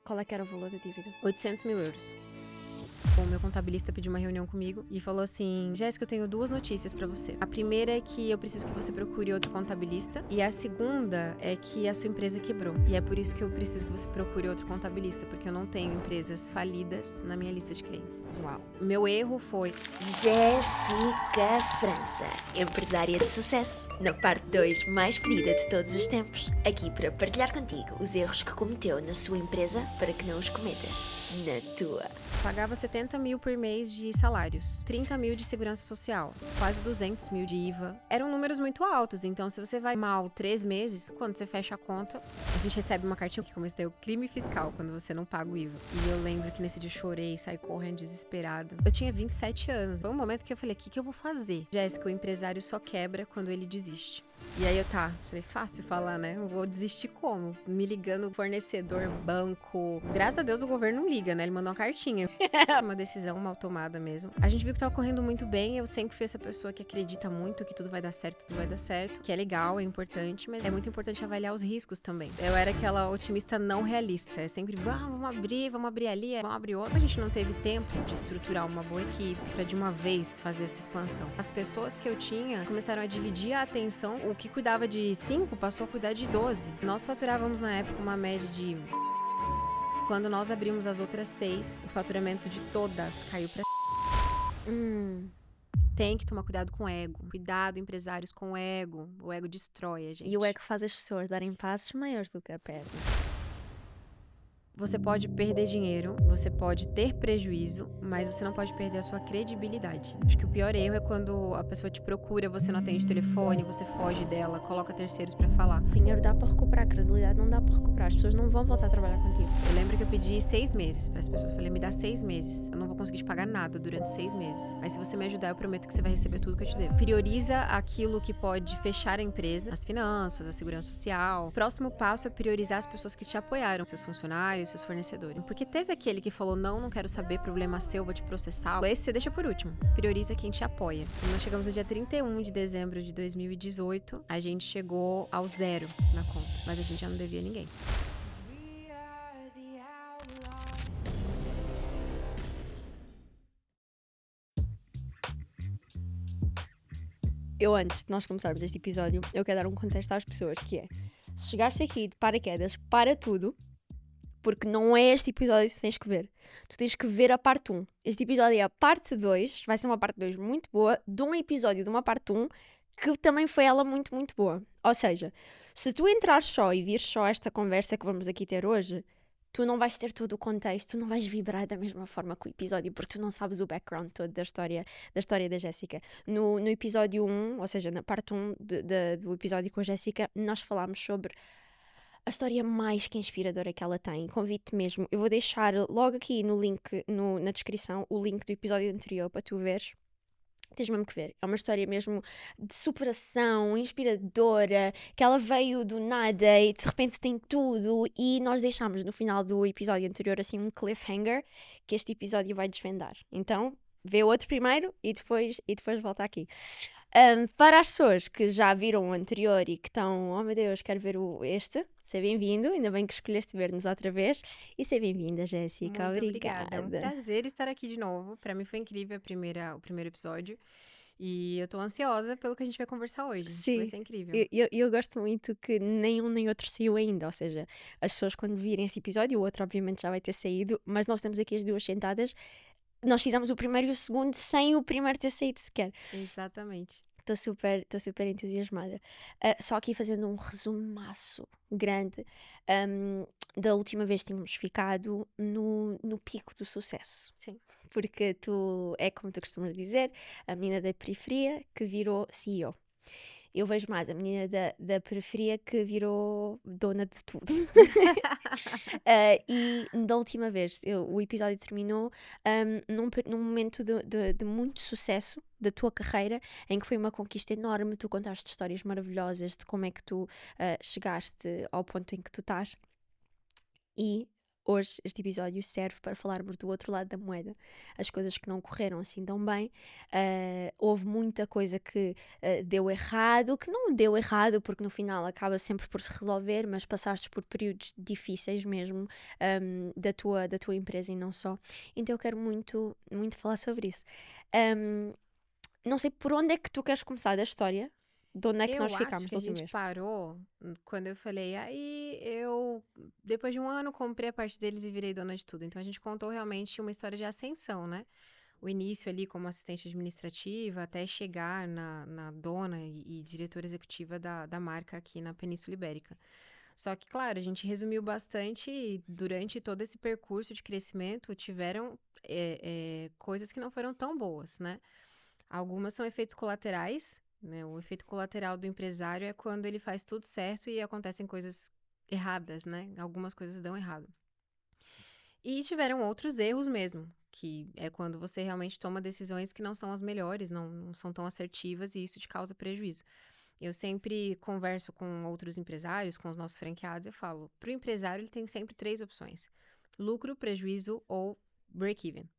Qual é que era o valor da dívida? 800 mil euros. O meu contabilista pediu uma reunião comigo e falou assim: Jéssica, eu tenho 2 notícias pra você. A primeira é que eu preciso que você procure outro contabilista. E a segunda é que a sua empresa quebrou. E é por isso que eu preciso que você procure outro contabilista, porque eu não tenho empresas falidas na minha lista de clientes. Uau. Meu erro foi... Jéssica França, empresária de sucesso, na parte 2 mais pedida de todos os tempos. Aqui para partilhar contigo os erros que cometeu na sua empresa para que não os cometas na tua. Pagava 70 mil por mês de salários, 30 mil de segurança social, quase 200 mil de IVA. Eram números muito altos, então se você vai mal 3 meses, quando você fecha a conta, a gente recebe uma cartinha que começa a ter o crime fiscal quando você não paga o IVA. E eu lembro que nesse dia eu chorei, saí correndo desesperada. Eu tinha 27 anos. Foi um momento que eu falei, o que eu vou fazer? Jéssica, o empresário só quebra quando ele desiste. E aí eu falei, fácil falar, né? Eu vou desistir como? Me ligando fornecedor, banco. Graças a Deus o governo não liga, né? Ele mandou uma cartinha. Uma decisão mal tomada mesmo. A gente viu que tava correndo muito bem. Eu sempre fui essa pessoa que acredita muito que tudo vai dar certo, tudo vai dar certo. Que é legal, é importante, mas é muito importante avaliar os riscos também. Eu era aquela otimista não realista. É sempre, vamos abrir ali, vamos abrir outra. A gente não teve tempo de estruturar uma boa equipe pra de uma vez fazer essa expansão. As pessoas que eu tinha começaram a dividir a atenção. O que cuidava de 5 passou a cuidar de 12. Nós faturávamos na época uma média de... Quando nós abrimos as outras 6, o faturamento de todas caiu pra... Tem que tomar cuidado com o ego. Cuidado, empresários, com o ego. O ego destrói a gente. E o ego faz as pessoas darem passos maiores do que a perna. Você pode perder dinheiro, você pode ter prejuízo, mas você não pode perder a sua credibilidade. Acho que o pior erro é quando a pessoa te procura, você não atende o telefone, você foge dela, coloca terceiros pra falar. Dinheiro dá para recuperar, a credibilidade não dá para recuperar. As pessoas não vão voltar a trabalhar contigo. Eu lembro que eu pedi 6 meses para as pessoas. Eu falei, me dá 6 meses. Eu não vou conseguir te pagar nada durante 6 meses. Mas se você me ajudar, eu prometo que você vai receber tudo que eu te devo. Prioriza aquilo que pode fechar a empresa, as finanças, a segurança social. O próximo passo é priorizar as pessoas que te apoiaram, seus funcionários, seus fornecedores. Porque teve aquele que falou, não quero saber, problema seu, vou te processar. Esse você deixa por último. Prioriza quem te apoia. Quando nós chegamos no dia 31 de dezembro de 2018, a gente chegou ao 0 na conta. Mas a gente já não devia ninguém. Eu, antes de nós começarmos este episódio, eu quero dar um contexto às pessoas, que é, se chegaste aqui de paraquedas, para tudo, porque não é este episódio que tu tens que ver. Tu tens que ver a parte 1. Este episódio é a parte 2, vai ser uma parte 2 muito boa, de um episódio de uma parte 1, que também foi ela muito, muito boa. Ou seja, se tu entrares só e vires só esta conversa que vamos aqui ter hoje, tu não vais ter todo o contexto, tu não vais vibrar da mesma forma que o episódio, porque tu não sabes o background todo da história da Jéssica. No episódio 1, ou seja, na parte 1 do episódio com a Jéssica, nós falámos sobre a história mais que inspiradora que ela tem. Convido-te mesmo, eu vou deixar logo aqui no link, na descrição, o link do episódio anterior para tu veres. Tens mesmo que ver. É uma história mesmo de superação, inspiradora, que ela veio do nada e de repente tem tudo, e nós deixámos no final do episódio anterior assim um cliffhanger que este episódio vai desvendar. Então, vê o outro primeiro e depois volta aqui. Para as pessoas que já viram o anterior e que estão, oh meu Deus, quero ver este, seja bem-vindo, ainda bem que escolheste ver-nos outra vez, e seja bem-vinda, Jéssica. Muito obrigada. É um prazer estar aqui de novo. Pra mim foi incrível o primeiro episódio. E eu tô ansiosa pelo que a gente vai conversar hoje. Sim. Vai ser incrível. Eu gosto muito que nenhum nem outro saiu ainda. Ou seja, as pessoas quando virem esse episódio, o outro obviamente já vai ter saído, mas nós temos aqui as duas sentadas. Nós fizemos o primeiro e o segundo sem o primeiro ter saído sequer. Exatamente. Estou super entusiasmada. Só aqui fazendo um resumaço grande. Da última vez tínhamos ficado no pico do sucesso. Sim. Porque tu, é como tu costumas dizer, a menina da periferia que virou CEO. Eu vejo mais a menina da periferia que virou dona de tudo. E da última vez, o episódio terminou num momento de muito sucesso da tua carreira, em que foi uma conquista enorme. Tu contaste histórias maravilhosas de como é que tu chegaste ao ponto em que tu estás. E hoje este episódio serve para falarmos do outro lado da moeda, as coisas que não correram assim tão bem. Houve muita coisa que deu errado, que não deu errado, porque no final acaba sempre por se resolver, mas passaste por períodos difíceis mesmo da tua empresa e não só. Então eu quero muito, muito falar sobre isso. Não sei por onde é que tu queres começar da história, de onde é que nós Eu ficámos acho que da a última gente vez. parou quando eu falei, aí eu, depois de um ano, comprei a parte deles e virei dona de tudo. Então a gente contou realmente uma história de ascensão, né? O início ali como assistente administrativa, até chegar na dona e diretora executiva da marca aqui na Península Ibérica. Só que, claro, a gente resumiu bastante e durante todo esse percurso de crescimento tiveram coisas que não foram tão boas, né? Algumas são efeitos colaterais, né? O efeito colateral do empresário é quando ele faz tudo certo e acontecem coisas erradas, né? Algumas coisas dão errado. E tiveram outros erros mesmo, que é quando você realmente toma decisões que não são as melhores, não são tão assertivas e isso te causa prejuízo. Eu sempre converso com outros empresários, com os nossos franqueados, eu falo, para o empresário ele tem sempre 3 opções: lucro, prejuízo ou break-even.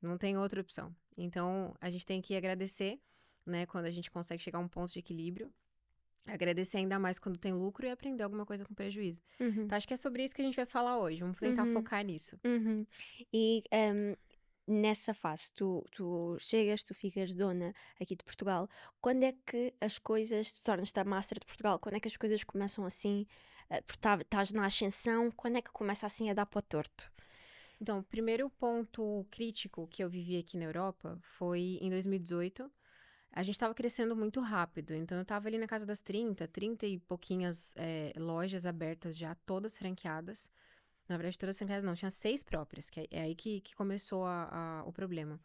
Não tem outra opção. Então, a gente tem que agradecer, né, quando a gente consegue chegar a um ponto de equilíbrio. Agradecer ainda mais quando tem lucro e aprender alguma coisa com prejuízo. Uhum. Então, acho que é sobre isso que a gente vai falar hoje. Vamos tentar focar nisso. Uhum. E nessa fase, tu chegas, tu ficas dona aqui de Portugal. Quando é que as coisas, tu tornas-te a Master de Portugal, quando é que as coisas começam assim, porque estás na ascensão, quando é que começa assim a dar para o torto? Então, o primeiro ponto crítico que eu vivi aqui na Europa foi em 2018. A gente estava crescendo muito rápido, então eu estava ali na casa das 30 e pouquinhas lojas abertas já, todas franqueadas. Na verdade, todas franqueadas não, tinha 6 próprias, que é aí que começou o problema.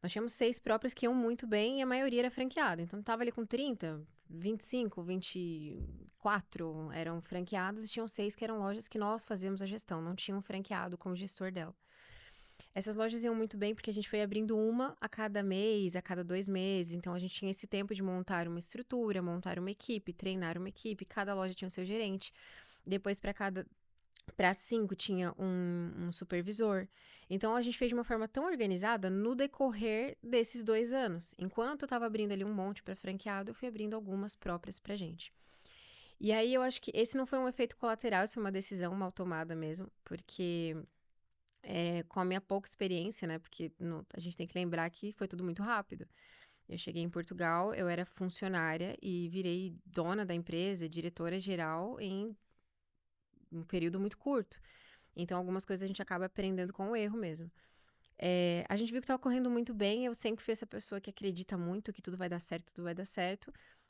Nós tínhamos 6 próprias que iam muito bem e a maioria era franqueada. Então, estava ali com 30, 25, 24 eram franqueadas e tinham 6 que eram lojas que nós fazíamos a gestão, não tinham franqueado como gestor dela. Essas lojas iam muito bem porque a gente foi abrindo uma a cada mês, a cada 2 meses. Então, a gente tinha esse tempo de montar uma estrutura, montar uma equipe, treinar uma equipe. Cada loja tinha o seu gerente. Depois, para 5 tinha um supervisor. Então, a gente fez de uma forma tão organizada no decorrer desses 2 anos. Enquanto eu estava abrindo ali um monte para franqueado, eu fui abrindo algumas próprias pra gente. E aí, eu acho que esse não foi um efeito colateral, isso foi uma decisão mal tomada mesmo, porque com a minha pouca experiência, né? Porque a gente tem que lembrar que foi tudo muito rápido. Eu cheguei em Portugal, eu era funcionária e virei dona da empresa, diretora geral em um período muito curto. Então, algumas coisas a gente acaba aprendendo com o erro mesmo. A gente viu que estava correndo muito bem. Eu sempre fui essa pessoa que acredita muito que tudo vai dar certo,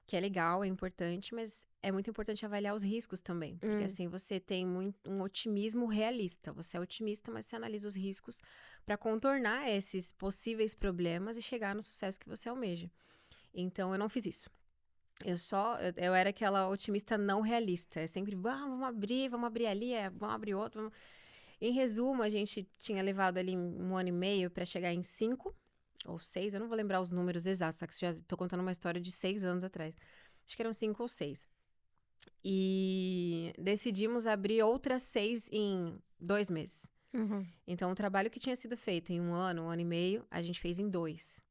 que é legal, é importante, mas é muito importante avaliar os riscos também. Porque assim você tem um otimismo realista. Você é otimista, mas você analisa os riscos para contornar esses possíveis problemas e chegar no sucesso que você almeja. Então, eu não fiz isso. Eu era aquela otimista não realista. É sempre, vamos abrir ali, vamos abrir outro. Em resumo, a gente tinha levado ali 1 ano e meio para chegar em 5 ou 6, eu não vou lembrar os números exatos, tá? Que já tô contando uma história de 6 anos atrás. Acho que eram 5 ou 6. E decidimos abrir outras 6 em 2 meses. Então, o trabalho que tinha sido feito em 1 ano e meio, a gente fez em 2.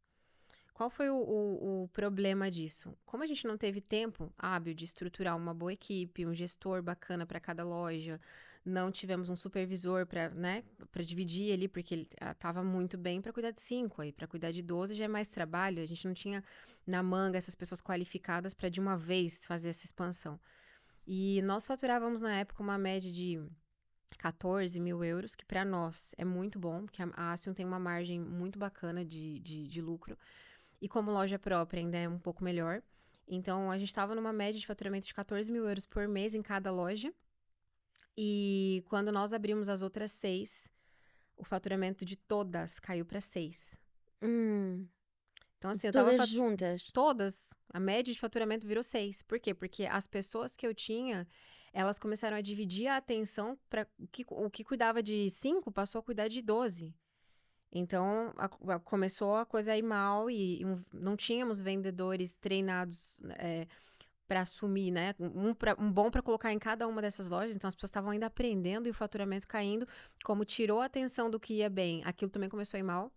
Qual foi o problema disso? Como a gente não teve tempo hábil de estruturar uma boa equipe, um gestor bacana para cada loja, não tivemos um supervisor para, né, para dividir ali, porque ele estava muito bem para cuidar de 5, aí para cuidar de 12 já é mais trabalho, a gente não tinha na manga essas pessoas qualificadas para de uma vez fazer essa expansão. E nós faturávamos na época uma média de 14 mil euros, que para nós é muito bom, porque a Acion tem uma margem muito bacana de lucro. E como loja própria ainda é um pouco melhor. Então, a gente estava numa média de faturamento de 14 mil euros por mês em cada loja. E quando nós abrimos as outras 6, o faturamento de todas caiu para 6. Então, assim, eu tava Todas juntas. todas, a média de faturamento virou 6. Por quê? Porque as pessoas que eu tinha, elas começaram a dividir a atenção para o que cuidava de 5 passou a cuidar de 12. Então, começou a coisa a ir mal e não tínhamos vendedores treinados para assumir, né? Um bom para colocar em cada uma dessas lojas. Então, as pessoas estavam ainda aprendendo e o faturamento caindo. Como tirou a atenção do que ia bem, aquilo também começou a ir mal.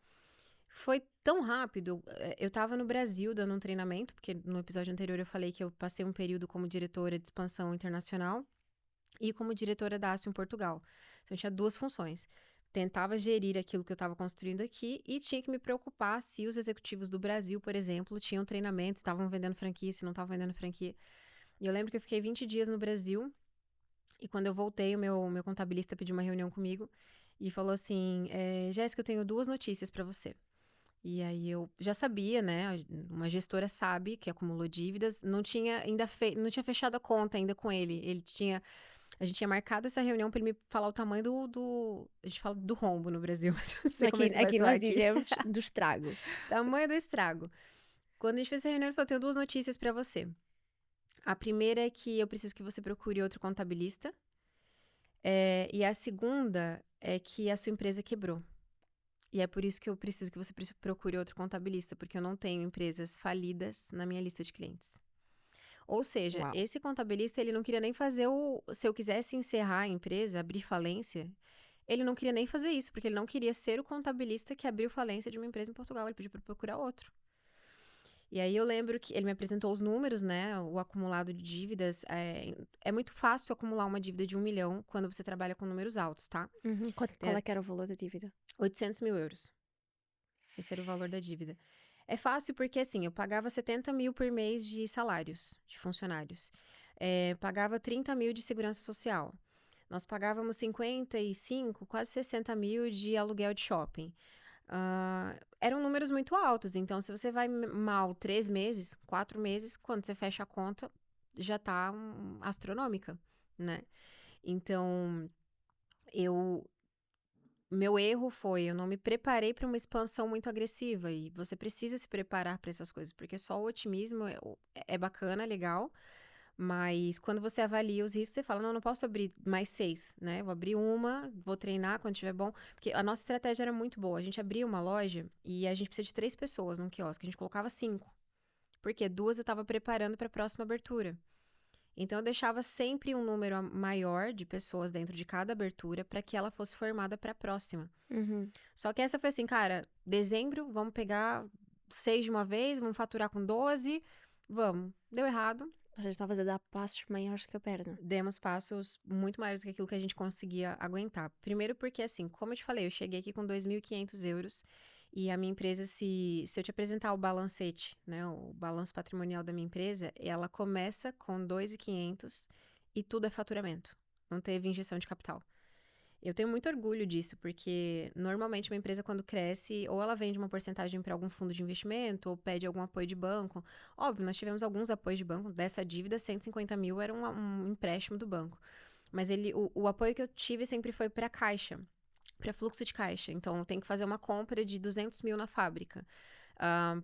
Foi tão rápido. Eu tava no Brasil dando um treinamento, porque no episódio anterior eu falei que eu passei um período como diretora de expansão internacional e como diretora da ASSO em Portugal. Então, eu tinha 2 funções. Tentava gerir aquilo que eu estava construindo aqui e tinha que me preocupar se os executivos do Brasil, por exemplo, tinham treinamento, estavam vendendo franquia, se não estavam vendendo franquia. E eu lembro que eu fiquei 20 dias no Brasil e quando eu voltei, o meu contabilista pediu uma reunião comigo e falou assim, Jéssica, eu tenho 2 notícias para você. E aí eu já sabia, né? Uma gestora sabe que acumulou dívidas, não tinha não tinha fechado a conta ainda com ele. A gente tinha marcado essa reunião para ele me falar o tamanho a gente fala do rombo no Brasil. Não sei como isso vai Aqui soar nós dizemos do estrago. Tamanho do estrago. Quando a gente fez essa reunião, ele falou: tenho 2 notícias para você. A primeira é que eu preciso que você procure outro contabilista. E a segunda é que a sua empresa quebrou. E é por isso que eu preciso que você procure outro contabilista, porque eu não tenho empresas falidas na minha lista de clientes. Ou seja, Uau. esse contabilista, ele não queria nem fazer se eu quisesse encerrar a empresa, abrir falência, ele não queria nem fazer isso, porque ele não queria ser o contabilista que abriu falência de uma empresa em Portugal. Ele pediu para procurar outro. E aí eu lembro que ele me apresentou os números, né? O acumulado de dívidas. É muito fácil acumular uma dívida de 1 milhão quando você trabalha com números altos, tá? Qual é que era o valor da dívida? 800 mil euros. Esse era o valor da dívida. É fácil porque, assim, eu pagava 70 mil por mês de salários de funcionários. Pagava 30 mil de segurança social. Nós pagávamos 55, quase 60 mil de aluguel de shopping. Eram números muito altos. Então, se você vai mal 3 meses, 4 meses, quando você fecha a conta, já tá astronômica, né? Então, meu erro foi, eu não me preparei para uma expansão muito agressiva e você precisa se preparar para essas coisas, porque só o otimismo é bacana, é legal, mas quando você avalia os riscos, você fala, não posso abrir mais 6, né? Vou abrir uma, vou treinar quando estiver bom, porque a nossa estratégia era muito boa. A gente abria uma loja e a gente precisa de 3 pessoas num quiosque, a gente colocava 5, porque 2 eu estava preparando para a próxima abertura. Então, eu deixava sempre um número maior de pessoas dentro de cada abertura para que ela fosse formada para a próxima. Só que essa foi assim, cara, dezembro, vamos pegar 6 de uma vez, vamos faturar com 12, vamos. Deu errado. Vocês estavam a dar passos maiores que a perna. Demos passos muito maiores do que aquilo que a gente conseguia aguentar. Primeiro porque, assim, como eu te falei, eu cheguei aqui com 2.500 euros e a minha empresa, se eu te apresentar o balancete, né, o balanço patrimonial da minha empresa, ela começa com 2.500 e tudo é faturamento. Não teve injeção de capital. Eu tenho muito orgulho disso, porque normalmente uma empresa quando cresce, ou ela vende uma porcentagem para algum fundo de investimento, ou pede algum apoio de banco. Óbvio, nós tivemos alguns apoios de banco, dessa dívida, 150 mil era um empréstimo do banco. Mas o apoio que eu tive sempre foi para caixa, para fluxo de caixa. Então, eu tenho que fazer uma compra de 200 mil na fábrica.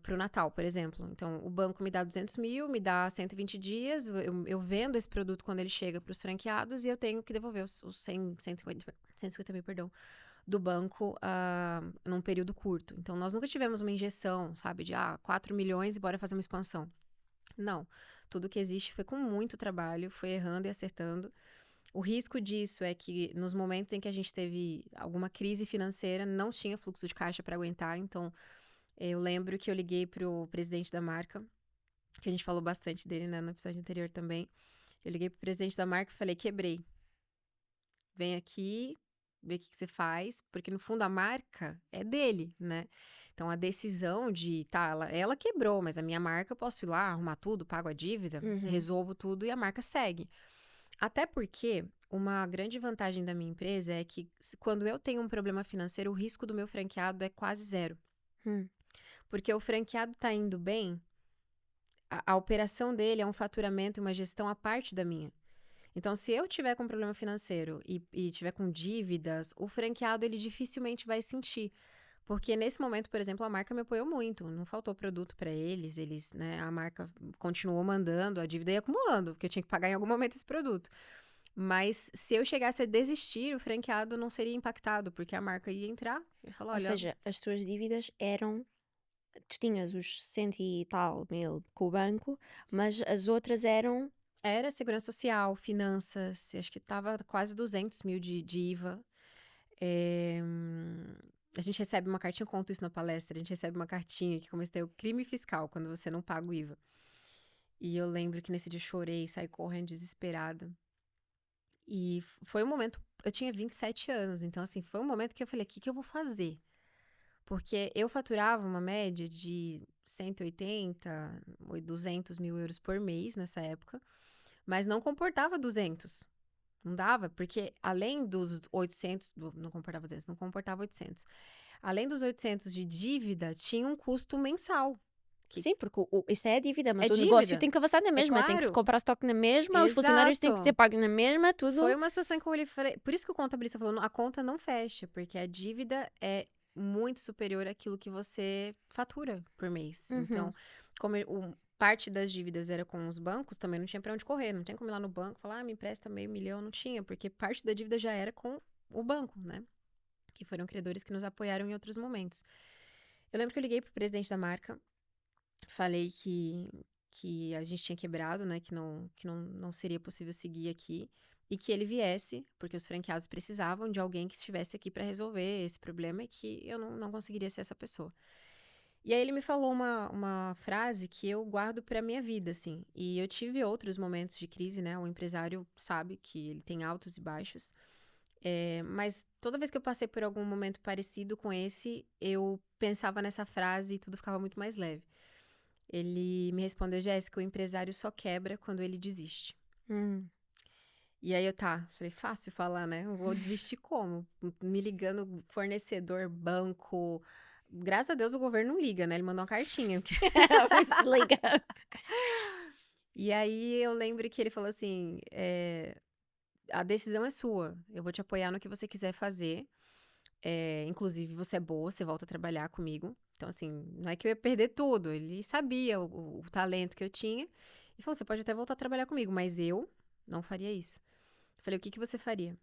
Para o Natal, por exemplo. Então, o banco me dá 200 mil, me dá 120 dias, eu vendo esse produto quando ele chega para os franqueados e eu tenho que devolver os 150 mil, perdão, do banco num período curto. Então, nós nunca tivemos uma injeção, sabe, de 4 milhões e bora fazer uma expansão. Não. Tudo que existe foi com muito trabalho, foi errando e acertando. O risco disso é que nos momentos em que a gente teve alguma crise financeira, não tinha fluxo de caixa para aguentar, então eu lembro que eu liguei pro presidente da marca, que a gente falou bastante dele, né, no episódio anterior também. Eu liguei pro presidente da marca e falei, quebrei. Vem aqui, vê o que você faz, porque no fundo a marca é dele, né? Então a decisão de, ela quebrou, mas a minha marca eu posso ir lá, arrumar tudo, pago a dívida, resolvo tudo e a marca segue. Até porque uma grande vantagem da minha empresa é que quando eu tenho um problema financeiro, o risco do meu franqueado é quase 0. Porque o franqueado tá indo bem, a operação dele é um faturamento e uma gestão à parte da minha. Então, se eu tiver com problema financeiro e tiver com dívidas, o franqueado, ele dificilmente vai sentir. Porque nesse momento, por exemplo, a marca me apoiou muito. Não faltou produto para eles, né? A marca continuou mandando, a dívida ia acumulando, porque eu tinha que pagar em algum momento esse produto. Mas se eu chegasse a desistir, o franqueado não seria impactado, porque a marca ia entrar e falar, olha... Ou seja, as tuas dívidas eram tu tinhas os 100 e tal mil com o banco, mas as outras eram. Era segurança social, finanças, acho que tava quase 200 mil de IVA. É, a gente recebe uma cartinha, eu conto isso na palestra, a gente recebe uma cartinha que começa a ter o crime fiscal, quando você não paga o IVA. E eu lembro que nesse dia eu chorei, saí correndo desesperada. E foi um momento, eu tinha 27 anos, então assim, foi um momento que eu falei, o que eu vou fazer? Porque eu faturava uma média de 180, ou 200 mil euros por mês nessa época, mas não comportava 200. Não dava, porque além dos 800, não comportava 200, não comportava 800. Além dos 800 de dívida, tinha um custo mensal. Sim, porque isso é a dívida, mas É o negócio dívida. tem que avançar na mesma, tem que se claro. comprar estoque na mesma, os funcionários têm que ser Exato. pagos na mesma, tudo. Foi uma situação que eu olhei e falei. Por isso que o contabilista falou: a conta não fecha, porque a dívida é muito superior àquilo que você fatura por mês. Uhum. Então, como parte das dívidas era com os bancos, também não tinha pra onde correr. Não tinha como ir lá no banco e falar, me empresta meio milhão. Não tinha, porque parte da dívida já era com o banco, né? Que foram credores que nos apoiaram em outros momentos. Eu lembro que eu liguei pro presidente da marca, falei que a gente tinha quebrado, né? Que não seria possível seguir aqui. E que ele viesse, porque os franqueados precisavam de alguém que estivesse aqui para resolver esse problema e que eu não conseguiria ser essa pessoa. E aí ele me falou uma frase que eu guardo pra minha vida, assim. E eu tive outros momentos de crise, né? O empresário sabe que ele tem altos e baixos. Mas toda vez que eu passei por algum momento parecido com esse, eu pensava nessa frase e tudo ficava muito mais leve. Ele me respondeu, Jéssica, o empresário só quebra quando ele desiste. E aí falei, fácil falar, né? Eu vou desistir como? Me ligando fornecedor, banco. Graças a Deus o governo não liga, né? Ele mandou uma cartinha. Mas liga. E aí eu lembro que ele falou assim, a decisão é sua, eu vou te apoiar no que você quiser fazer. Inclusive, você é boa, você volta a trabalhar comigo. Então, assim, não é que eu ia perder tudo. Ele sabia o talento que eu tinha. E falou, você pode até voltar a trabalhar comigo, mas eu não faria isso. Eu falei, o que você faria?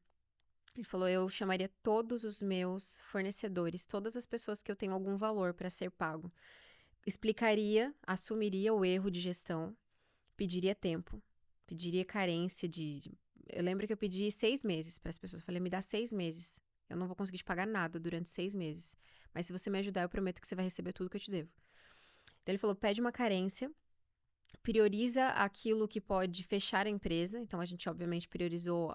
Ele falou, eu chamaria todos os meus fornecedores, todas as pessoas que eu tenho algum valor para ser pago. Explicaria, assumiria o erro de gestão, pediria tempo, pediria carência Eu lembro que eu pedi 6 meses para as pessoas. Eu falei, me dá 6 meses. Eu não vou conseguir te pagar nada durante 6 meses. Mas se você me ajudar, eu prometo que você vai receber tudo que eu te devo. Então ele falou, pede uma carência, prioriza aquilo que pode fechar a empresa. Então, a gente, obviamente, priorizou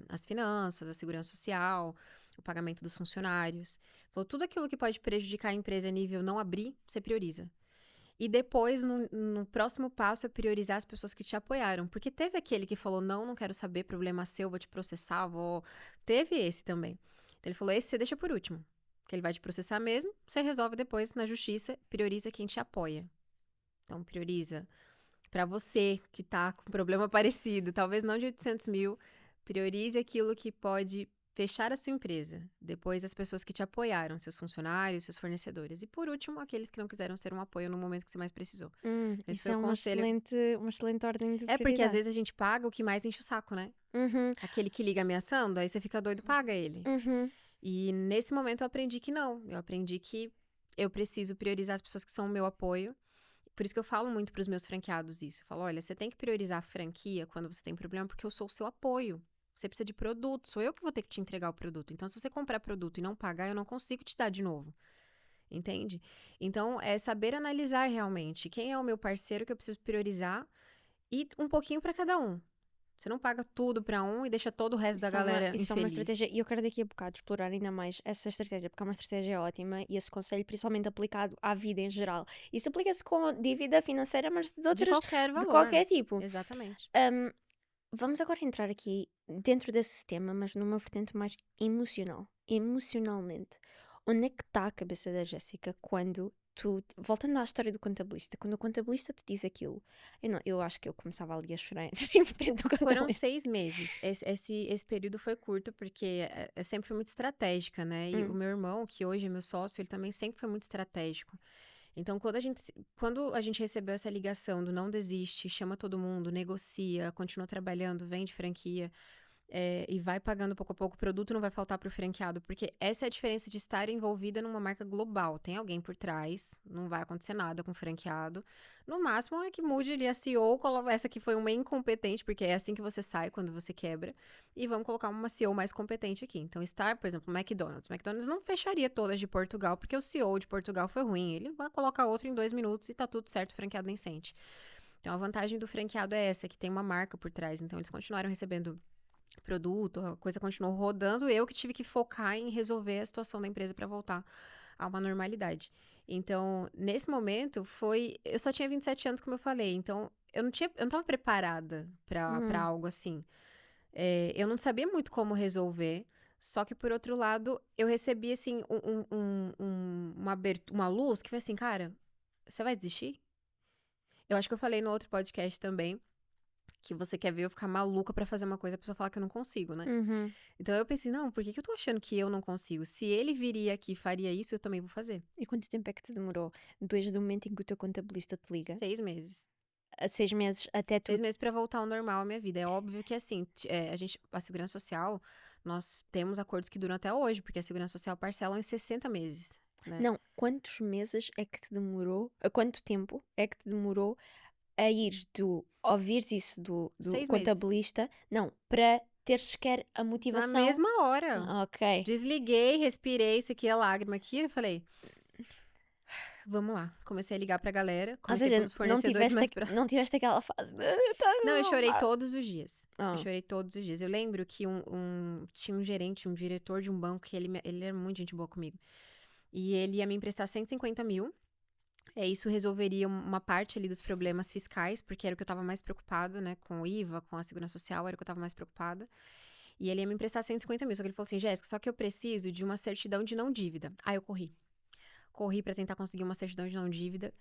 as finanças, a segurança social, o pagamento dos funcionários. Falou, tudo aquilo que pode prejudicar a empresa a nível não abrir, você prioriza. E depois, no próximo passo, é priorizar as pessoas que te apoiaram. Porque teve aquele que falou, não quero saber, problema seu, vou te processar, Teve esse também. Então, ele falou, esse você deixa por último. Que ele vai te processar mesmo, você resolve depois na justiça, prioriza quem te apoia. Então, prioriza para você que tá com problema parecido, talvez não de 800 mil, priorize aquilo que pode fechar a sua empresa. Depois, as pessoas que te apoiaram, seus funcionários, seus fornecedores. E, por último, aqueles que não quiseram ser um apoio no momento que você mais precisou. Esse Isso foi é o uma conselho. excelente ordem de Porque às prioridade. vezes a gente paga o que mais enche o saco, né? Aquele que liga ameaçando, aí você fica doido, paga ele. E nesse momento eu aprendi que não. Eu aprendi que eu preciso priorizar as pessoas que são o meu apoio. Por isso que eu falo muito para os meus franqueados isso. Eu falo, olha, você tem que priorizar a franquia quando você tem problema, porque eu sou o seu apoio. Você precisa de produto, sou eu que vou ter que te entregar o produto. Então, se você comprar produto e não pagar, eu não consigo te dar de novo. Entende? Então, é saber analisar realmente quem é o meu parceiro que eu preciso priorizar e um pouquinho para cada um. Você não paga tudo para um e deixa todo o resto da galera infeliz. Isso é uma estratégia, e eu quero daqui a bocado explorar ainda mais essa estratégia, porque é uma estratégia ótima e esse conselho principalmente aplicado à vida em geral. Isso aplica-se com dívida financeira, mas de outras, qualquer valor. de qualquer tipo. Exatamente. Vamos agora entrar aqui dentro desse tema, mas numa vertente mais emocional. Emocionalmente. Onde é que está a cabeça da Jéssica quando voltando à história do contabilista, quando o contabilista te diz aquilo, eu acho que eu começava ali a chorar em frente ao Foram contabilista. 6 meses. Esse período foi curto, porque eu sempre fui muito estratégica, né? E o meu irmão, que hoje é meu sócio, ele também sempre foi muito estratégico. Então, quando a gente recebeu essa ligação do não desiste, chama todo mundo, negocia, continua trabalhando, vende franquia, e vai pagando pouco a pouco, o produto não vai faltar pro franqueado, porque essa é a diferença de estar envolvida numa marca global. Tem alguém por trás, não vai acontecer nada com o franqueado. No máximo é que mude ali a CEO, essa aqui foi uma incompetente, porque é assim que você sai quando você quebra, e vamos colocar uma CEO mais competente aqui. Então, por exemplo, McDonald's não fecharia todas de Portugal, porque o CEO de Portugal foi ruim. Ele vai colocar outro em 2 minutos e tá tudo certo, o franqueado nem sente. Então, a vantagem do franqueado é essa, que tem uma marca por trás. Então, eles continuaram recebendo produto, a coisa continuou rodando, eu que tive que focar em resolver a situação da empresa para voltar a uma normalidade. Então, nesse momento, eu só tinha 27 anos, como eu falei, então eu não estava preparada para algo assim. Eu não sabia muito como resolver, só que, por outro lado, eu recebi, assim, uma luz que foi assim, cara, você vai desistir? Eu acho que eu falei no outro podcast também, que você quer ver eu ficar maluca pra fazer uma coisa, a pessoa falar que eu não consigo, né? Uhum. Então eu pensei, não, por que eu tô achando que eu não consigo? Se ele viria aqui e faria isso, eu também vou fazer. E quanto tempo é que te demorou? Desde o momento em que o teu contabilista te liga? 6 meses. 6 meses até tu... 6 meses pra voltar ao normal a minha vida. É óbvio que assim, a Segurança Social, nós temos acordos que duram até hoje, porque a Segurança Social parcela em 60 meses, né? Não, quantos meses é que te demorou? Quanto tempo é que te demorou a ires ouvires isso do 6 meses. contabilista? Não, para teres sequer a Na motivação. mesma hora. Ok. Desliguei, respirei, isso aqui é lágrima aqui, eu falei, vamos lá. Comecei a ligar pra galera, Ou comecei seja, pelos fornecedores mais próximos. não tiveste aquela fase. Não, eu chorei todos os dias. Ah. Eu chorei todos os dias. Eu lembro que tinha um gerente, um diretor de um banco, que ele era muito gente boa comigo. E ele ia me emprestar 150 mil. Isso resolveria uma parte ali dos problemas fiscais, porque era o que eu tava mais preocupada, né? Com o IVA, com a Segurança Social, era o que eu tava mais preocupada. E ele ia me emprestar 150 mil. Só que ele falou assim, Jéssica, só que eu preciso de uma certidão de não dívida. Aí eu corri. Corri pra tentar conseguir uma certidão de não dívida.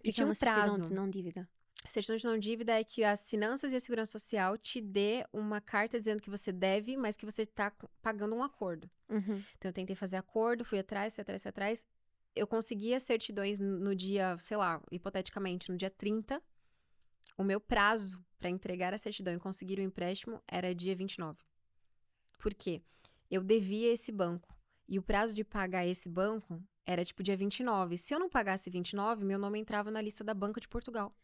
E tinha um certidão prazo. de não dívida? Certidão de não dívida é que as finanças e a segurança social te dê uma carta dizendo que você deve, mas que você está pagando um acordo. Uhum. Então, eu tentei fazer acordo, fui atrás. Eu consegui as certidões no dia, sei lá, hipoteticamente, no dia 30. O meu prazo para entregar a certidão e conseguir o empréstimo era dia 29. Por quê? Eu devia esse banco. E o prazo de pagar esse banco era tipo dia 29. Se eu não pagasse 29, meu nome entrava na lista da Banca de Portugal.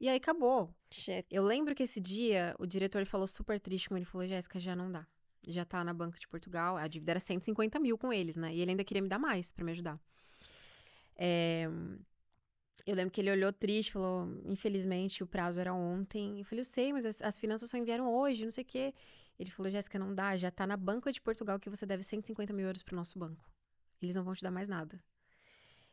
E aí acabou. Shit. Eu lembro que esse dia, o diretor falou super triste comigo. Ele falou, Jéssica, já não dá. Já tá na Banca de Portugal. A dívida era 150 mil com eles, né? E ele ainda queria me dar mais pra me ajudar. Eu lembro que ele olhou triste, falou, infelizmente, o prazo era ontem. Eu falei, eu sei, mas as finanças só enviaram hoje, não sei o quê. Ele falou, Jéssica, não dá. Já tá na Banca de Portugal que você deve 150 mil euros pro nosso banco. Eles não vão te dar mais nada.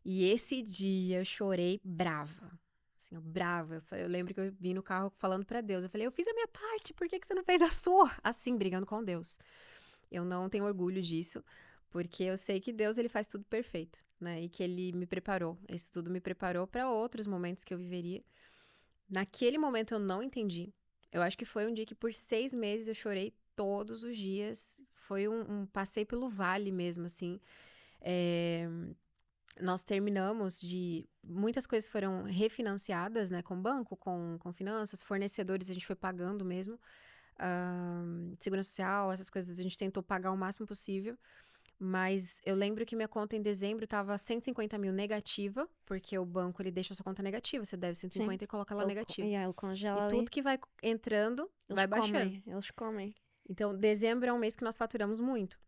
E esse dia eu chorei brava. Assim, brava. Eu lembro que eu vim no carro falando pra Deus. Eu falei, eu fiz a minha parte, por que você não fez a sua? Assim, brigando com Deus. Eu não tenho orgulho disso, porque eu sei que Deus, ele faz tudo perfeito, né? E que ele me preparou. Isso tudo me preparou pra outros momentos que eu viveria. Naquele momento eu não entendi. Eu acho que foi um dia que por 6 meses eu chorei todos os dias. Foi passei pelo vale mesmo, assim. Nós terminamos muitas coisas foram refinanciadas, né, com banco, com finanças, fornecedores a gente foi pagando mesmo, segurança social, essas coisas a gente tentou pagar o máximo possível, mas eu lembro que minha conta em dezembro estava 150 mil negativa, porque o banco ele deixa a sua conta negativa, você deve 150 e coloca ela negativa. Ele congela E ali. tudo que vai entrando, vai baixando. Eles comem. Então, dezembro é um mês que nós faturamos muito.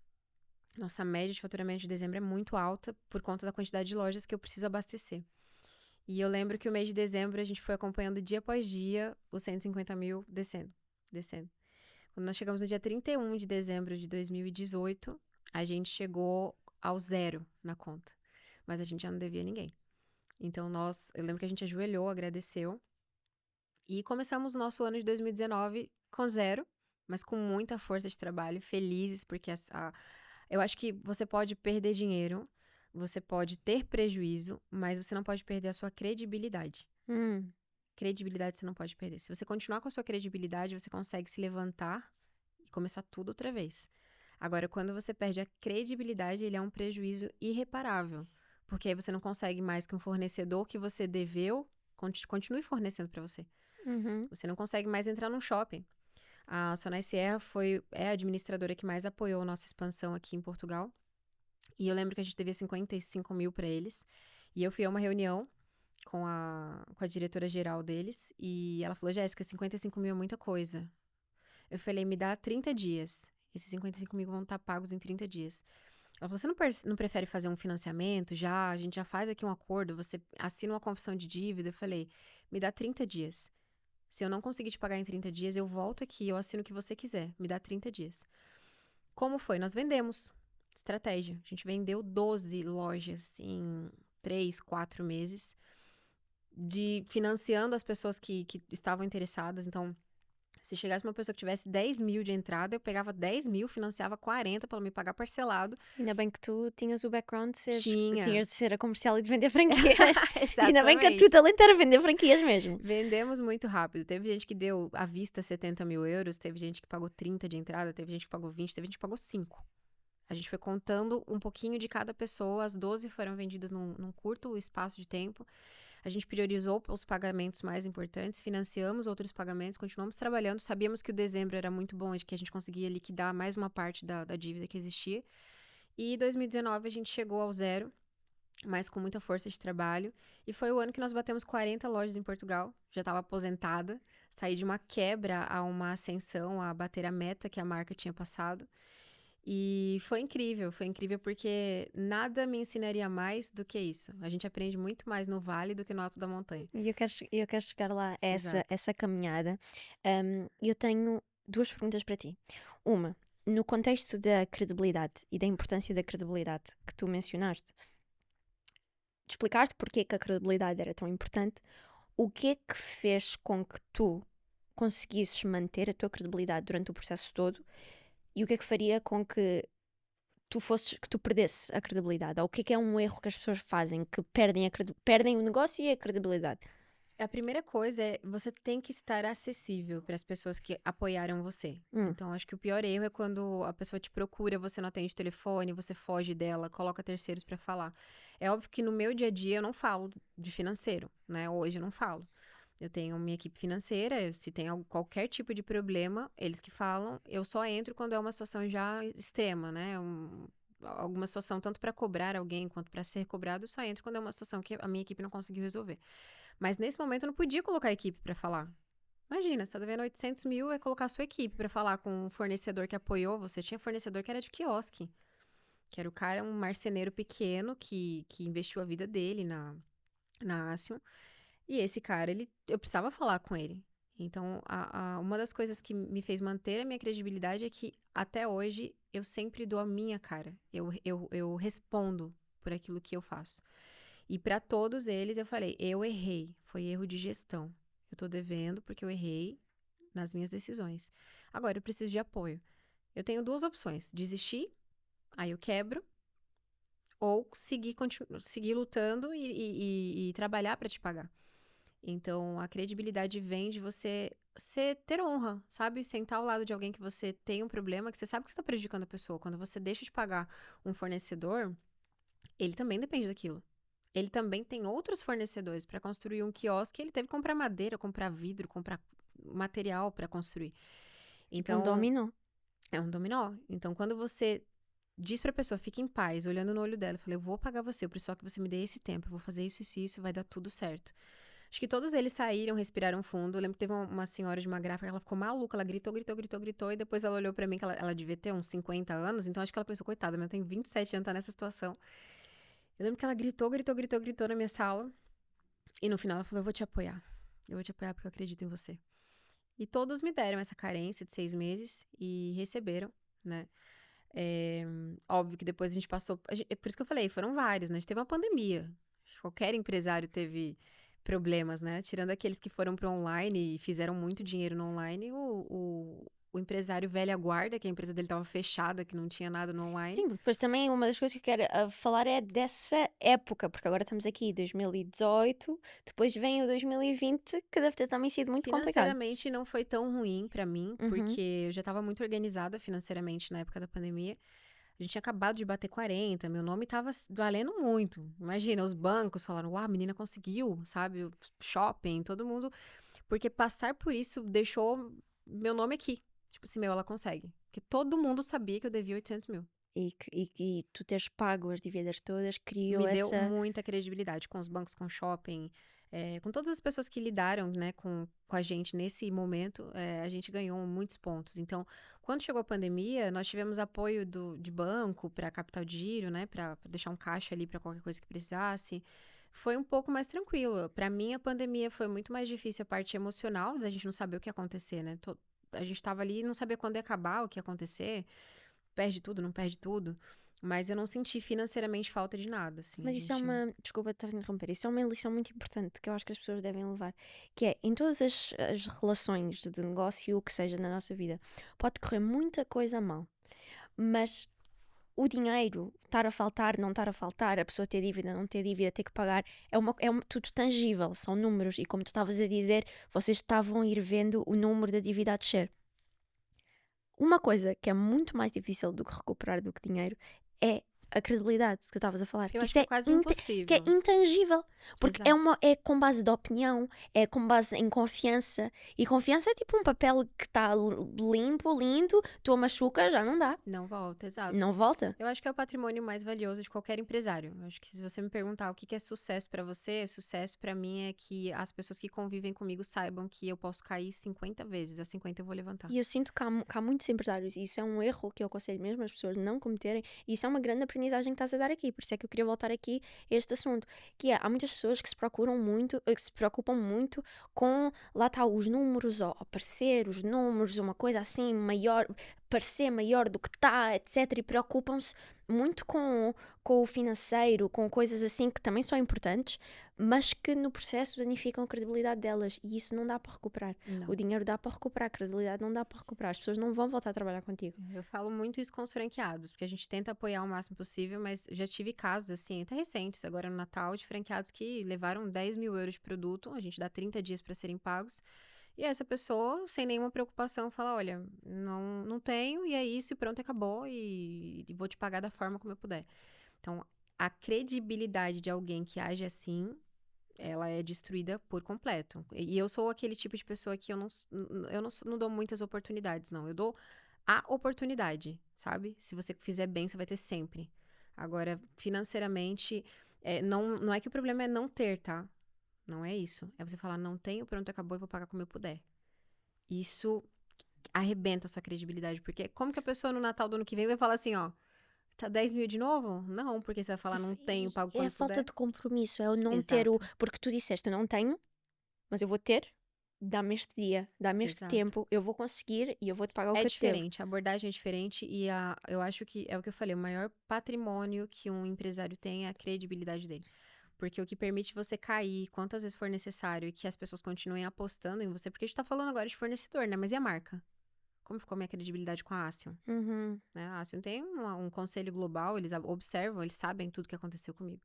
Nossa média de faturamento de dezembro é muito alta por conta da quantidade de lojas que eu preciso abastecer. E eu lembro que o mês de dezembro a gente foi acompanhando dia após dia os 150 mil descendo. Quando nós chegamos no dia 31 de dezembro de 2018, a gente chegou ao 0 na conta. Mas a gente já não devia a ninguém. Então eu lembro que a gente ajoelhou, agradeceu. E começamos o nosso ano de 2019 com 0, mas com muita força de trabalho, felizes, porque eu acho que você pode perder dinheiro, você pode ter prejuízo, mas você não pode perder a sua credibilidade. Credibilidade você não pode perder. Se você continuar com a sua credibilidade, você consegue se levantar e começar tudo outra vez. Agora, quando você perde a credibilidade, ele é um prejuízo irreparável. Porque aí você não consegue mais que um fornecedor que você deveu continue fornecendo para você. Você não consegue mais entrar num shopping. A Sonai Sierra é a administradora que mais apoiou a nossa expansão aqui em Portugal. E eu lembro que a gente devia 55 mil para eles. E eu fui a uma reunião com a diretora-geral deles. E ela falou, Jéssica, 55 mil é muita coisa. Eu falei, me dá 30 dias. Esses 55 mil vão estar pagos em 30 dias. Ela falou, você não prefere fazer um financiamento já? A gente já faz aqui um acordo, você assina uma confissão de dívida. Eu falei, me dá 30 dias. Se eu não conseguir te pagar em 30 dias, eu volto aqui, eu assino o que você quiser. Me dá 30 dias. Como foi? Nós vendemos. Estratégia. A gente vendeu 12 lojas em 3, 4 meses, financiando as pessoas que estavam interessadas. Então, se chegasse uma pessoa que tivesse 10 mil de entrada, eu pegava 10 mil, financiava 40 para ela me pagar parcelado. Ainda bem que tu tinhas o background de Tinha. tinhas de ser a comercial e de vender franquias. Ainda bem que o Exatamente. teu talento era vender franquias mesmo. Vendemos muito rápido. Teve gente que deu à vista 70 mil euros, teve gente que pagou 30 de entrada, teve gente que pagou 20, teve gente que pagou 5. A gente foi contando um pouquinho de cada pessoa, as 12 foram vendidas num curto espaço de tempo. A gente priorizou os pagamentos mais importantes, financiamos outros pagamentos, continuamos trabalhando. Sabíamos que o dezembro era muito bom, que a gente conseguia liquidar mais uma parte da dívida que existia. E em 2019 a gente chegou ao zero, mas com muita força de trabalho. E foi o ano que nós batemos 40 lojas em Portugal. Já estava aposentada, saí de uma quebra a uma ascensão, a bater a meta que a marca tinha passado. E foi incrível porque nada me ensinaria mais do que isso. A gente aprende muito mais no vale do que no alto da montanha. E eu quero chegar lá, a Exato. essa caminhada. Eu tenho duas perguntas para ti. Uma, no contexto da credibilidade e da importância da credibilidade que tu mencionaste, explicaste porque é que a credibilidade era tão importante. O que é que fez com que tu conseguisses manter a tua credibilidade durante o processo todo? E o que é que faria com que tu perdesses a credibilidade? Ou o que é um erro que as pessoas fazem que perdem o negócio e a credibilidade? A primeira coisa é você tem que estar acessível para as pessoas que apoiaram você. Então, acho que o pior erro é quando a pessoa te procura, você não atende o telefone, você foge dela, coloca terceiros para falar. É óbvio que no meu dia a dia eu não falo de financeiro, né? Hoje eu não falo. Eu tenho minha equipe financeira, se tem qualquer tipo de problema, eles que falam. Eu só entro quando é uma situação já extrema, né? Alguma situação tanto para cobrar alguém quanto para ser cobrado, eu só entro quando é uma situação que a minha equipe não conseguiu resolver. Mas nesse momento eu não podia colocar a equipe para falar. Imagina, você tá devendo 800 mil, é colocar a sua equipe para falar com um fornecedor que apoiou você. Tinha fornecedor que era de quiosque, que era o cara, um marceneiro pequeno que investiu a vida dele na Asion. E esse cara, eu precisava falar com ele. Então, uma das coisas que me fez manter a minha credibilidade é que, até hoje, eu sempre dou a minha cara. Eu respondo por aquilo que eu faço. E para todos eles, eu falei, eu errei. Foi erro de gestão. Eu tô devendo porque eu errei nas minhas decisões. Agora, eu preciso de apoio. Eu tenho duas opções. Desistir, aí eu quebro. Ou seguir lutando e trabalhar para te pagar. Então, a credibilidade vem de você ter honra, sabe? Sentar ao lado de alguém que você tem um problema, que você sabe que você está prejudicando a pessoa. Quando você deixa de pagar um fornecedor, ele também depende daquilo. Ele também tem outros fornecedores. Para construir um quiosque, ele teve que comprar madeira, comprar vidro, comprar material para construir. Então, Um dominó. é um dominó. Então, quando você diz pra pessoa, fica em paz, olhando no olho dela, eu falei, eu vou pagar você, eu preciso só que você me dê esse tempo, eu vou fazer isso, vai dar tudo certo. Acho que todos eles saíram, respiraram fundo. Eu lembro que teve uma senhora de uma gráfica, ela ficou maluca, ela gritou, e depois ela olhou pra mim, que ela devia ter uns 50 anos, então acho que ela pensou, coitada, mas eu tenho 27 anos, tá nessa situação. Eu lembro que ela gritou na minha sala, e no final ela falou, eu vou te apoiar porque eu acredito em você. E todos me deram essa carência de 6 meses, e receberam, né? Óbvio que depois a gente passou, por isso que eu falei, foram vários, né? A gente teve uma pandemia, qualquer empresário teve problemas, né? Tirando aqueles que foram para online e fizeram muito dinheiro no online, o empresário velha guarda, que a empresa dele estava fechada, que não tinha nada no online. Sim, depois também uma das coisas que eu quero falar é dessa época, porque agora estamos aqui em 2018, depois vem o 2020, que deve ter também sido muito complicado. Financeiramente não foi tão ruim para mim, porque eu já estava muito organizada financeiramente na época da pandemia. A gente tinha acabado de bater 40, meu nome tava valendo muito. Imagina, os bancos falaram, uau, a menina conseguiu, sabe? O shopping, todo mundo. Porque passar por isso deixou meu nome aqui. Tipo assim, ela consegue. Porque todo mundo sabia que eu devia 800 mil. E tu teres pago as dívidas todas criou Me deu essa... muita credibilidade com os bancos, com o shopping, com todas as pessoas que lidaram, né, com a gente nesse momento, a gente ganhou muitos pontos. Então, quando chegou a pandemia, nós tivemos apoio de banco para capital de giro, né, para deixar um caixa ali para qualquer coisa que precisasse. Foi um pouco mais tranquilo. Para mim, a pandemia foi muito mais difícil a parte emocional, da gente não saber o que ia acontecer, né? A gente estava ali e não sabia quando ia acabar, o que ia acontecer. Perde tudo, não perde tudo. Mas eu não senti financeiramente falta de nada, assim. Mas isso é uma... Desculpa estar a interromper. Isso é uma lição muito importante que eu acho que as pessoas devem levar. Que é, em todas as relações de negócio, o que seja na nossa vida, pode correr muita coisa mal. Mas o dinheiro, estar a faltar, não estar a faltar, a pessoa ter dívida, não ter dívida, ter que pagar, tudo tangível, são números. E como tu estavas a dizer, vocês estavam a ir vendo o número da dívida a descer. Uma coisa que é muito mais difícil do que recuperar do que dinheiro é a credibilidade que tu estavas a falar. Eu acho isso que é quase impossível. Que é intangível. Porque Exato. é com base de opinião, é com base em confiança. E confiança é tipo um papel que está limpo, lindo, tu machuca, já não dá. Não volta, exato. Não volta. Eu acho que é o patrimônio mais valioso de qualquer empresário. Eu acho que se você me perguntar o que é sucesso pra você, sucesso pra mim é que as pessoas que convivem comigo saibam que eu posso cair 50 vezes, a 50 eu vou levantar. E eu sinto que há muitos empresários, e isso é um erro que eu aconselho mesmo as pessoas não cometerem, e isso é uma grande aprendizagem que estás a dar aqui, por isso é que eu queria voltar aqui a este assunto, que é, há muitas pessoas que se preocupam muito com, lá está, os números, ou aparecer os números, uma coisa assim, maior, parecer maior do que está, etc, e preocupam-se muito com o financeiro, com coisas assim que também são importantes, mas que no processo danificam a credibilidade delas, e isso não dá para recuperar. Não. O dinheiro dá para recuperar, a credibilidade não dá para recuperar, as pessoas não vão voltar a trabalhar contigo. Eu falo muito isso com os franqueados, porque a gente tenta apoiar o máximo possível, mas já tive casos, assim, até recentes, agora no Natal, de franqueados que levaram 10 mil euros de produto, a gente dá 30 dias para serem pagos, e essa pessoa, sem nenhuma preocupação, fala, olha, não tenho, e é isso, e pronto, acabou, e vou te pagar da forma como eu puder. Então, a credibilidade de alguém que age assim, ela é destruída por completo. E eu sou aquele tipo de pessoa que eu não dou muitas oportunidades, não. Eu dou a oportunidade, sabe? Se você fizer bem, você vai ter sempre. Agora, financeiramente, não é que o problema é não ter, tá? Não é isso. É você falar, não tenho, pronto, acabou, eu vou pagar como eu puder. Isso arrebenta a sua credibilidade, porque como que a pessoa no Natal do ano que vem vai falar assim, ó, tá 10 mil de novo? Não, porque você vai falar, não tenho, pago quando É a falta puder. de compromisso, é o não Exato. ter o... Porque tu disseste, eu não tenho, mas eu vou ter, dá-me este dia, dá-me este Exato. tempo, eu vou conseguir e eu vou-te pagar o que eu te devo. É diferente, a abordagem é diferente e eu acho que é o que eu falei, o maior patrimônio que um empresário tem é a credibilidade dele. Porque o que permite você cair quantas vezes for necessário e que as pessoas continuem apostando em você, porque a gente tá falando agora de fornecedor, né? Mas e a marca? Como ficou minha credibilidade com a Acion? Uhum. Né? A Acion tem um conselho global, eles observam, eles sabem tudo que aconteceu comigo.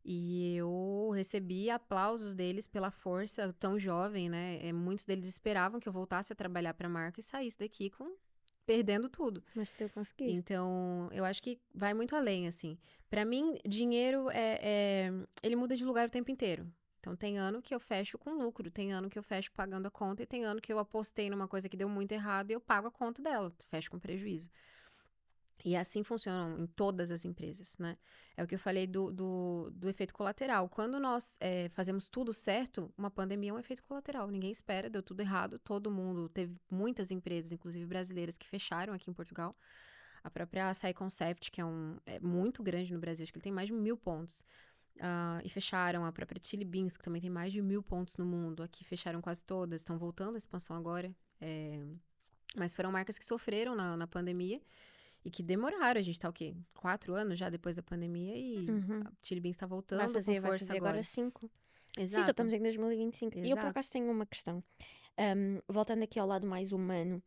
E eu recebi aplausos deles pela força tão jovem, né? Muitos deles esperavam que eu voltasse a trabalhar para a marca e saísse daqui perdendo tudo. Mas tu conseguiste. Então, eu acho que vai muito além, assim. Para mim, dinheiro ele muda de lugar o tempo inteiro. Então, tem ano que eu fecho com lucro, tem ano que eu fecho pagando a conta e tem ano que eu apostei numa coisa que deu muito errado e eu pago a conta dela, fecho com prejuízo. E assim funcionam em todas as empresas, né? É o que eu falei do efeito colateral. Quando nós fazemos tudo certo, uma pandemia é um efeito colateral. Ninguém espera, deu tudo errado. Todo mundo, teve muitas empresas, inclusive brasileiras, que fecharam aqui em Portugal. A própria Açaí Concept, que é muito grande no Brasil, acho que ele tem mais de 1.000 pontos. E fecharam a própria Chili Beans, que também tem mais de 1.000 pontos no mundo. Aqui fecharam quase todas, estão voltando à expansão agora. Mas foram marcas que sofreram na pandemia. E que demoraram, a gente tá o quê? 4 anos já depois da pandemia e a Chili Beans tá voltando Vai fazer com força agora 5. Exato. Sim, já estamos em 2025. E eu por Exato. acaso tenho uma questão. Voltando aqui ao lado mais humano,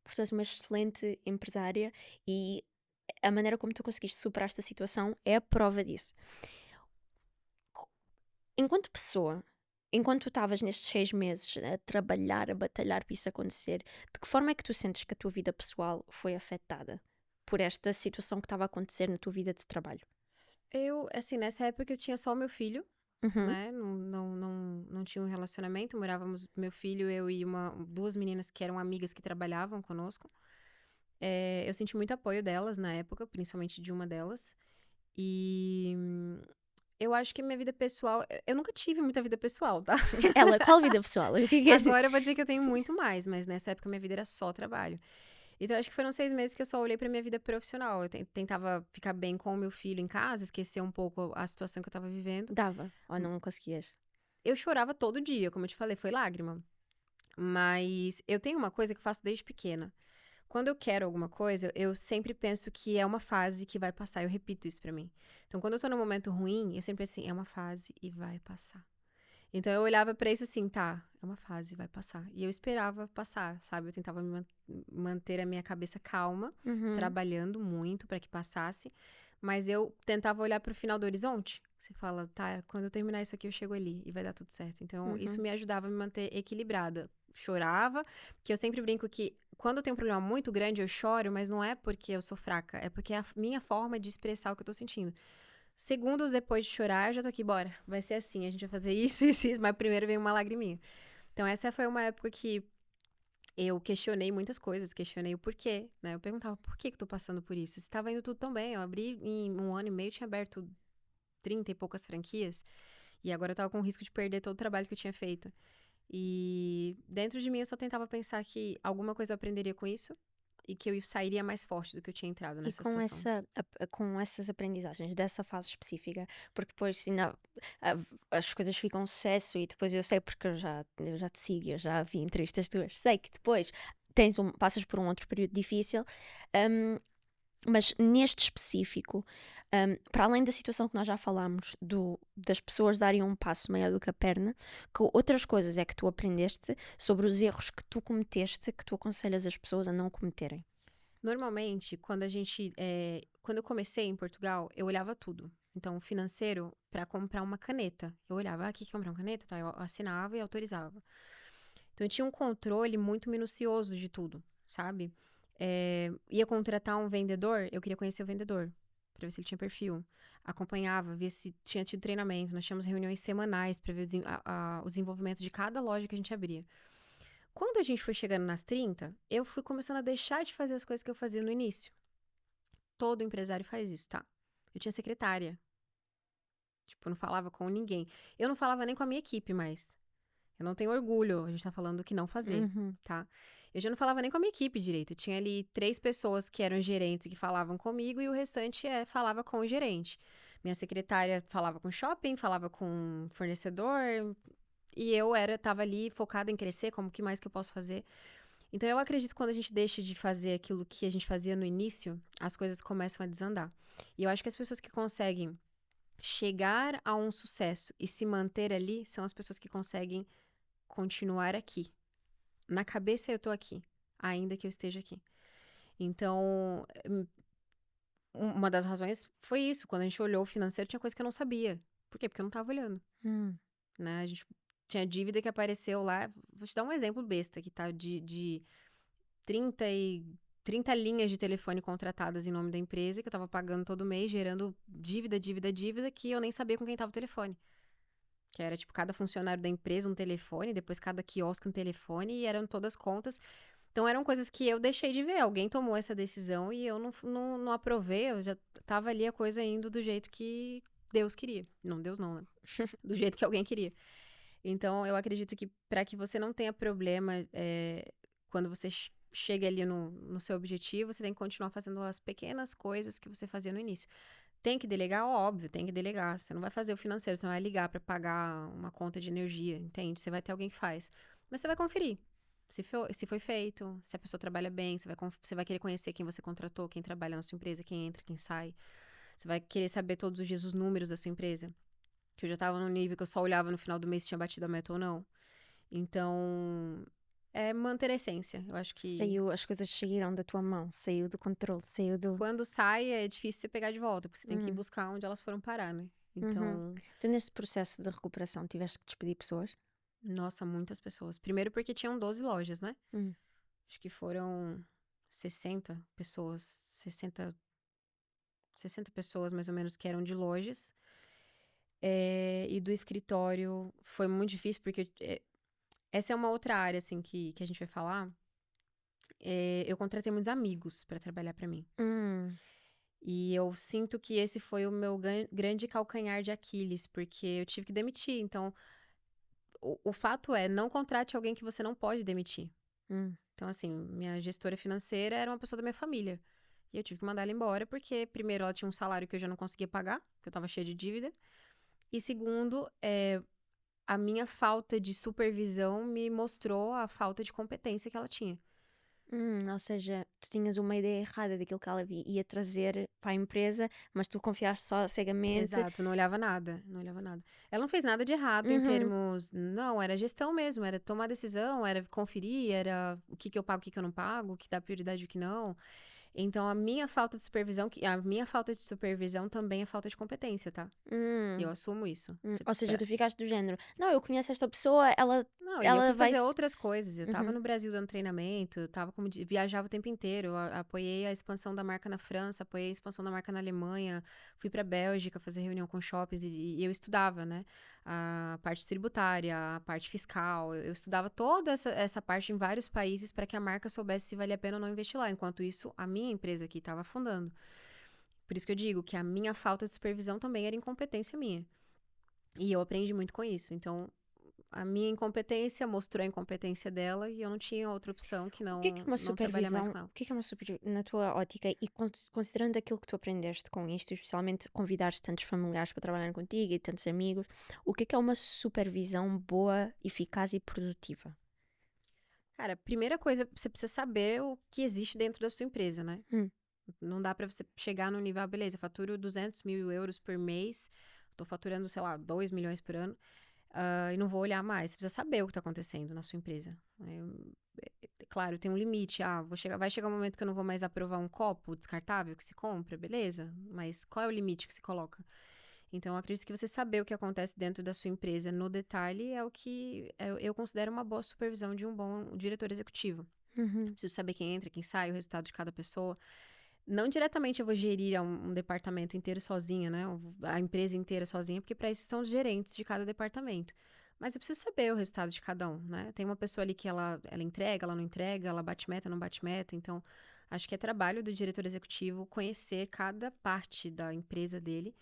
porque tu és uma excelente empresária e a maneira como tu conseguiste superar esta situação é a prova disso. Enquanto pessoa, enquanto tu estavas nestes 6 meses a trabalhar, a batalhar para isso acontecer, de que forma é que tu sentes que a tua vida pessoal foi afetada por esta situação que estava a acontecer na tua vida de trabalho? Eu, assim, nessa época eu tinha só o meu filho, Uhum. né? Não tinha um relacionamento. Morávamos, meu filho, eu e duas meninas que eram amigas que trabalhavam conosco. Eu senti muito apoio delas na época, principalmente de uma delas. E eu acho que minha vida pessoal. Eu nunca tive muita vida pessoal, tá? Ela, qual vida pessoal? O que é que és? Agora eu vou dizer que eu tenho muito mais, mas nessa época minha vida era só trabalho. Então, acho que foram 6 meses que eu só olhei pra minha vida profissional. Eu tentava ficar bem com o meu filho em casa, esquecer um pouco a situação que eu tava vivendo. Dava, ou não conseguias? Eu chorava todo dia, como eu te falei, foi lágrima. Mas eu tenho uma coisa que eu faço desde pequena. Quando eu quero alguma coisa, eu sempre penso que é uma fase que vai passar. Eu repito isso pra mim. Então, quando eu tô num momento ruim, eu sempre penso assim, é uma fase e vai passar. Então, eu olhava pra isso assim, tá, é uma fase, vai passar. E eu esperava passar, sabe? Eu tentava manter a minha cabeça calma, Uhum. trabalhando muito pra que passasse. Mas eu tentava olhar pro final do horizonte. Você fala, tá, quando eu terminar isso aqui, eu chego ali e vai dar tudo certo. Então, isso me ajudava a me manter equilibrada. Chorava, que eu sempre brinco que quando eu tenho um problema muito grande, eu choro, mas não é porque eu sou fraca, é porque é a minha forma de expressar o que eu tô sentindo. Segundos depois de chorar, eu já tô aqui, bora. Vai ser assim, a gente vai fazer isso, isso, mas primeiro vem uma lagriminha. Então, essa foi uma época que eu questionei muitas coisas, questionei o porquê, né? Eu perguntava, por que que eu tô passando por isso? Estava indo tudo tão bem, eu abri em 1 ano e meio, tinha aberto 30 e poucas franquias, e agora eu tava com o risco de perder todo o trabalho que eu tinha feito. E dentro de mim eu só tentava pensar que alguma coisa eu aprenderia com isso e que eu sairia mais forte do que eu tinha entrado E nessa com situação. com essas aprendizagens dessa fase específica, porque depois ainda as coisas ficam um sucesso e depois eu sei porque eu já te sigo, eu já vi entrevistas tuas, sei que depois passas por um outro período difícil, hum, mas neste específico, para além da situação que nós já falámos, das pessoas darem um passo maior do que a perna, que outras coisas é que tu aprendeste sobre os erros que tu cometeste, que tu aconselhas as pessoas a não cometerem? Normalmente, quando eu comecei em Portugal, eu olhava tudo. Então, financeiro, para comprar uma caneta. Eu olhava, aqui que comprar uma caneta? Tá, eu assinava e autorizava. Então, eu tinha um controle muito minucioso de tudo, sabe? Ia contratar um vendedor, eu queria conhecer o vendedor, para ver se ele tinha perfil. Acompanhava, via se tinha tido treinamento. Nós tínhamos reuniões semanais para ver o desenvolvimento de cada loja que a gente abria. Quando a gente foi chegando nas 30, eu fui começando a deixar de fazer as coisas que eu fazia no início. Todo empresário faz isso, tá? Eu tinha secretária. Tipo, eu não falava com ninguém. Eu não falava nem com a minha equipe mais. Eu não tenho orgulho, a gente tá falando que não fazer, Uhum. tá? Eu já não falava nem com a minha equipe direito. Eu tinha ali 3 pessoas que eram gerentes que falavam comigo e o restante falava com o gerente. Minha secretária falava com shopping, falava com fornecedor, e eu tava ali focada em crescer, como que mais que eu posso fazer? Então eu acredito que quando a gente deixa de fazer aquilo que a gente fazia no início, as coisas começam a desandar. E eu acho que as pessoas que conseguem chegar a um sucesso e se manter ali são as pessoas que conseguem continuar aqui. Na cabeça eu tô aqui, ainda que eu esteja aqui. Então, uma das razões foi isso. Quando a gente olhou o financeiro, tinha coisa que eu não sabia. Por quê? Porque eu não tava olhando, né? A gente tinha dívida que apareceu lá. Vou te dar um exemplo besta aqui, tá? De 30 linhas de telefone contratadas em nome da empresa, que eu tava pagando todo mês, gerando dívida, dívida, dívida, que eu nem sabia com quem tava o telefone. Que era, tipo, cada funcionário da empresa um telefone, depois cada quiosque um telefone, e eram todas contas. Então, eram coisas que eu deixei de ver. Alguém tomou essa decisão e eu não aprovei, eu já tava ali a coisa indo do jeito que Deus queria. Não, Deus não, né? Do jeito que alguém queria. Então, eu acredito que para que você não tenha problema quando você chega ali no seu objetivo, você tem que continuar fazendo as pequenas coisas que você fazia no início. Tem que delegar? Óbvio, tem que delegar. Você não vai fazer o financeiro, você não vai ligar para pagar uma conta de energia, entende? Você vai ter alguém que faz. Mas você vai conferir se foi feito, se a pessoa trabalha bem, você vai querer conhecer quem você contratou, quem trabalha na sua empresa, quem entra, quem sai. Você vai querer saber todos os dias os números da sua empresa. Que eu já tava num nível que eu só olhava no final do mês se tinha batido a meta ou não. Então, é manter a essência. Eu acho que As coisas saíram da tua mão, saiu do controle, saiu do. quando sai é difícil você pegar de volta, porque você tem que ir Uhum. buscar onde elas foram parar, né? Uhum. Então, Tu, nesse processo de recuperação, tiveste que despedir pessoas? nossa, muitas pessoas. Primeiro porque tinham 12 lojas, né? Hum. Acho que foram 60 pessoas, 60 pessoas mais ou menos que eram de lojas. E do escritório foi muito difícil, porque essa é uma outra área, assim, que a gente vai falar. Eu contratei muitos amigos para trabalhar para mim. E eu sinto que esse foi o meu grande calcanhar de Aquiles, porque eu tive que demitir. Então, o fato é, não contrate alguém que você não pode demitir. Então, assim, minha gestora financeira era uma pessoa da minha família. E eu tive que mandar ela embora, porque, primeiro, ela tinha um salário que eu já não conseguia pagar, porque eu tava cheia de dívida. E, segundo, a minha falta de supervisão me mostrou a falta de competência que ela tinha. Ou seja, tu tinhas uma ideia errada daquilo que ela ia trazer para a empresa, mas tu confiaste só cegamente. Exato, não olhava nada, não olhava nada. Ela não fez nada de errado em termos... Não, era gestão mesmo, era tomar decisão, era conferir, era o que eu pago, o que eu não pago, o que dá prioridade e o que não. Então, a minha falta de supervisão também é falta de competência, tá? Eu assumo isso. Ou seja, tu ficaste do género, não, eu conheço esta pessoa, ela Não, ela e eu fui vai fazer outras coisas. Eu tava no Brasil dando treinamento, eu tava viajava o tempo inteiro. Eu apoiei a expansão da marca na França, apoiei a expansão da marca na Alemanha, fui pra Bélgica fazer reunião com shoppings e eu estudava, né? A parte tributária, a parte fiscal. Eu estudava toda essa parte em vários países para que a marca soubesse se valia a pena ou não investir lá. Enquanto isso, a minha empresa aqui estava afundando. Por isso que eu digo que a minha falta de supervisão também era incompetência minha. E eu aprendi muito com isso. Então, a minha incompetência mostrou a incompetência dela e eu não tinha outra opção que não, O que é uma não trabalhar mais supervisão? com ela. O que é uma supervisão na tua ótica e considerando aquilo que tu aprendeste com isto, especialmente convidares tantos familiares para trabalhar contigo e tantos amigos, o que é uma supervisão boa, eficaz e produtiva? Cara, a primeira coisa, você precisa saber o que existe dentro da sua empresa, né? Não dá pra você chegar no nível, beleza, faturo 200 mil euros por mês, tô faturando, sei lá, 2 milhões por ano, e não vou olhar mais. Você precisa saber o que tá acontecendo na sua empresa. Claro, tem um limite. Vai chegar um momento que eu não vou mais aprovar um copo descartável que se compra, beleza? Mas qual é o limite que se coloca? Então, eu acredito que você saber o que acontece dentro da sua empresa no detalhe é o que eu considero uma boa supervisão de um bom diretor executivo. Preciso saber quem entra, quem sai, o resultado de cada pessoa. Não diretamente eu vou gerir um departamento inteiro sozinha, né? A empresa inteira sozinha, porque para isso estão os gerentes de cada departamento. Mas eu preciso saber o resultado de cada um, né? Tem uma pessoa ali que ela entrega, ela não entrega, ela bate meta, não bate meta. Então, acho que é trabalho do diretor executivo conhecer cada parte da empresa dele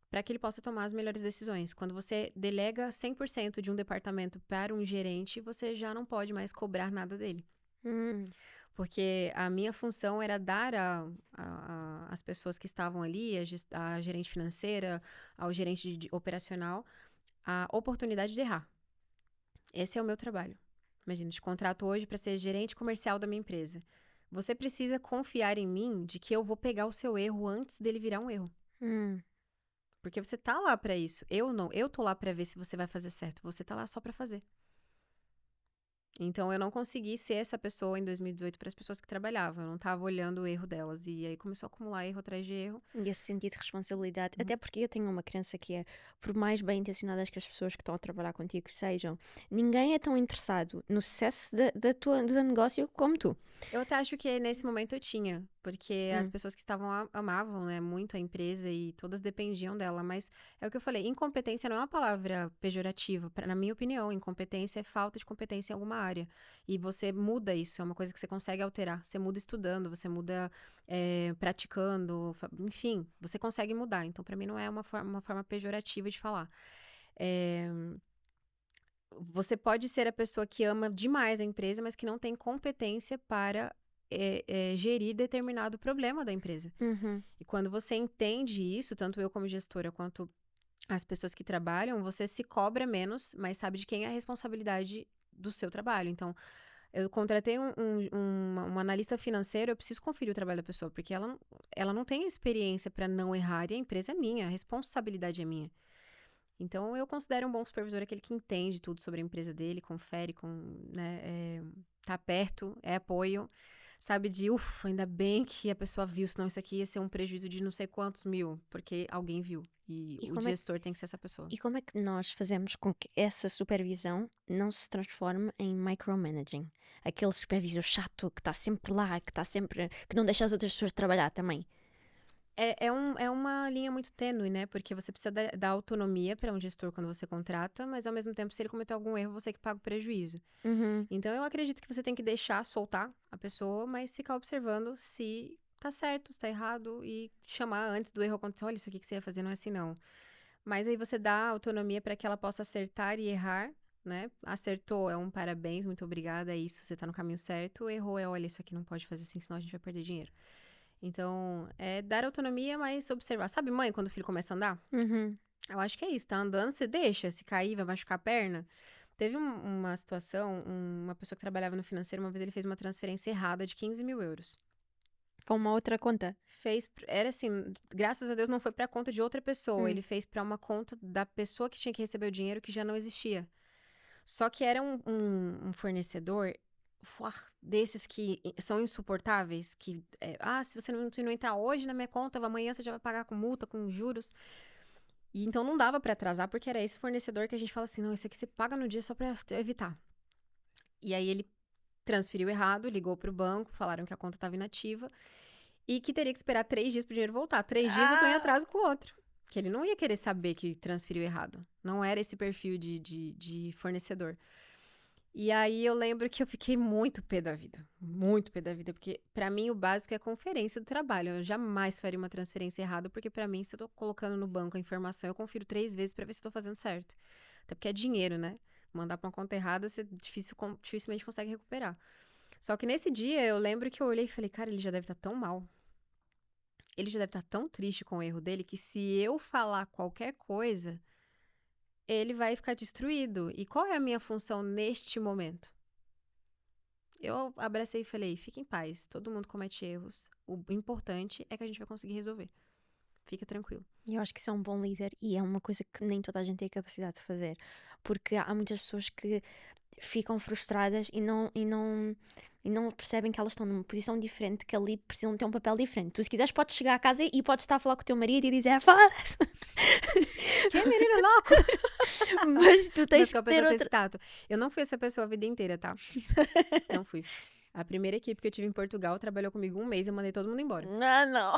para que ele possa tomar as melhores decisões. Quando você delega 100% de um departamento para um gerente, você já não pode mais cobrar nada dele. Porque a minha função era dar às pessoas que estavam ali, a gerente financeira, ao gerente operacional, a oportunidade de errar. Esse é o meu trabalho. Imagina, te contrato hoje para ser gerente comercial da minha empresa. Você precisa confiar em mim de que eu vou pegar o seu erro antes dele virar um erro. Porque você tá lá pra isso. Eu não. Eu tô lá pra ver se você vai fazer certo. Você tá lá só pra fazer. Então, eu não consegui ser essa pessoa em 2018 para as pessoas que trabalhavam. Eu não tava olhando o erro delas. E aí começou a acumular erro atrás de erro. E esse sentido de responsabilidade. Até porque eu tenho uma crença que é, por mais bem intencionadas que as pessoas que estão a trabalhar contigo sejam, ninguém é tão interessado no sucesso do teu negócio como tu. Eu até acho que nesse momento eu tinha, porque as pessoas que estavam amavam, né, muito a empresa e todas dependiam dela, mas é o que eu falei, incompetência não é uma palavra pejorativa, na minha opinião, incompetência é falta de competência em alguma área, e você muda isso, é uma coisa que você consegue alterar, você muda estudando, você muda praticando, enfim, você consegue mudar, então pra mim não é uma forma pejorativa de falar. Você pode ser a pessoa que ama demais a empresa, mas que não tem competência para gerir determinado problema da empresa. E quando você entende isso, tanto eu como gestora, quanto as pessoas que trabalham, você se cobra menos, mas sabe de quem é a responsabilidade do seu trabalho. Então, eu contratei um analista financeiro, eu preciso conferir o trabalho da pessoa, porque ela não tem experiência para não errar, e a empresa é minha, a responsabilidade é minha. Então, eu considero um bom supervisor aquele que entende tudo sobre a empresa dele, confere, tá perto, é apoio, sabe ufa, ainda bem que a pessoa viu, senão isso aqui ia ser um prejuízo de não sei quantos mil, porque alguém viu. E o gestor tem que ser essa pessoa. E como é que nós fazemos com que essa supervisão não se transforme em micromanaging? Aquele supervisor chato que está sempre lá, que não deixa as outras pessoas trabalhar também. É uma linha muito tênue, né? Porque você precisa dar autonomia para um gestor quando você contrata, mas ao mesmo tempo, se ele cometer algum erro, você que paga o prejuízo. Uhum. Então, eu acredito que você tem que deixar soltar a pessoa, mas ficar observando se tá certo, se tá errado e chamar antes do erro acontecer. Olha, isso aqui que você ia fazer não é assim, não. Mas aí você dá autonomia para que ela possa acertar e errar, né? Acertou, é um parabéns, muito obrigada, é isso, você tá no caminho certo. Errou, olha, isso aqui não pode fazer assim, senão a gente vai perder dinheiro. Então, é dar autonomia, mas observar. Sabe, mãe, quando o filho começa a andar? Uhum. Eu acho que é isso, tá andando, você deixa, se cair, vai machucar a perna. Teve uma situação, uma pessoa que trabalhava no financeiro, uma vez ele fez uma transferência errada de 15 mil euros. Com uma outra conta. Era assim, graças a Deus não foi pra conta de outra pessoa, ele fez pra uma conta da pessoa que tinha que receber o dinheiro que já não existia. Só que era um fornecedor desses que são insuportáveis, que, se você não entrar hoje na minha conta, amanhã você já vai pagar com multa, com juros. E então não dava pra atrasar, porque era esse fornecedor que a gente fala assim, não, esse aqui você paga no dia só pra evitar. E aí ele transferiu errado, ligou pro banco, falaram que a conta estava inativa e que teria que esperar 3 dias pro dinheiro voltar. 3 dias eu tô em atraso com o outro. Que ele não ia querer saber que transferiu errado. Não era esse perfil de fornecedor. E aí eu lembro que eu fiquei muito pé da vida. Muito pé da vida. Porque pra mim o básico é a conferência do trabalho. Eu jamais faria uma transferência errada, porque pra mim, se eu tô colocando no banco a informação, eu confiro 3 vezes pra ver se eu tô fazendo certo. Até porque é dinheiro, né? Mandar pra uma conta errada, você dificilmente consegue recuperar. Só que nesse dia eu lembro que eu olhei e falei, cara, ele já deve estar tão mal. Ele já deve estar tão triste com o erro dele que se eu falar qualquer coisa, ele vai ficar destruído. E qual é a minha função neste momento? Eu abracei e falei, fique em paz, todo mundo comete erros. O importante é que a gente vai conseguir resolver. Fica tranquilo. E eu acho que isso é um bom líder e é uma coisa que nem toda a gente tem a capacidade de fazer. Porque há muitas pessoas que ficam frustradas e não percebem que elas estão numa posição diferente, que ali precisam ter um papel diferente. Tu, se quiseres, podes chegar a casa e podes estar a falar com o teu marido e dizer, foda-se. Que menino louco! Mas tu tens Mas que ter outra... tato. Eu não fui essa pessoa a vida inteira, tá? Não fui. A primeira equipe que eu tive em Portugal trabalhou comigo 1 mês e eu mandei todo mundo embora. Ah, não.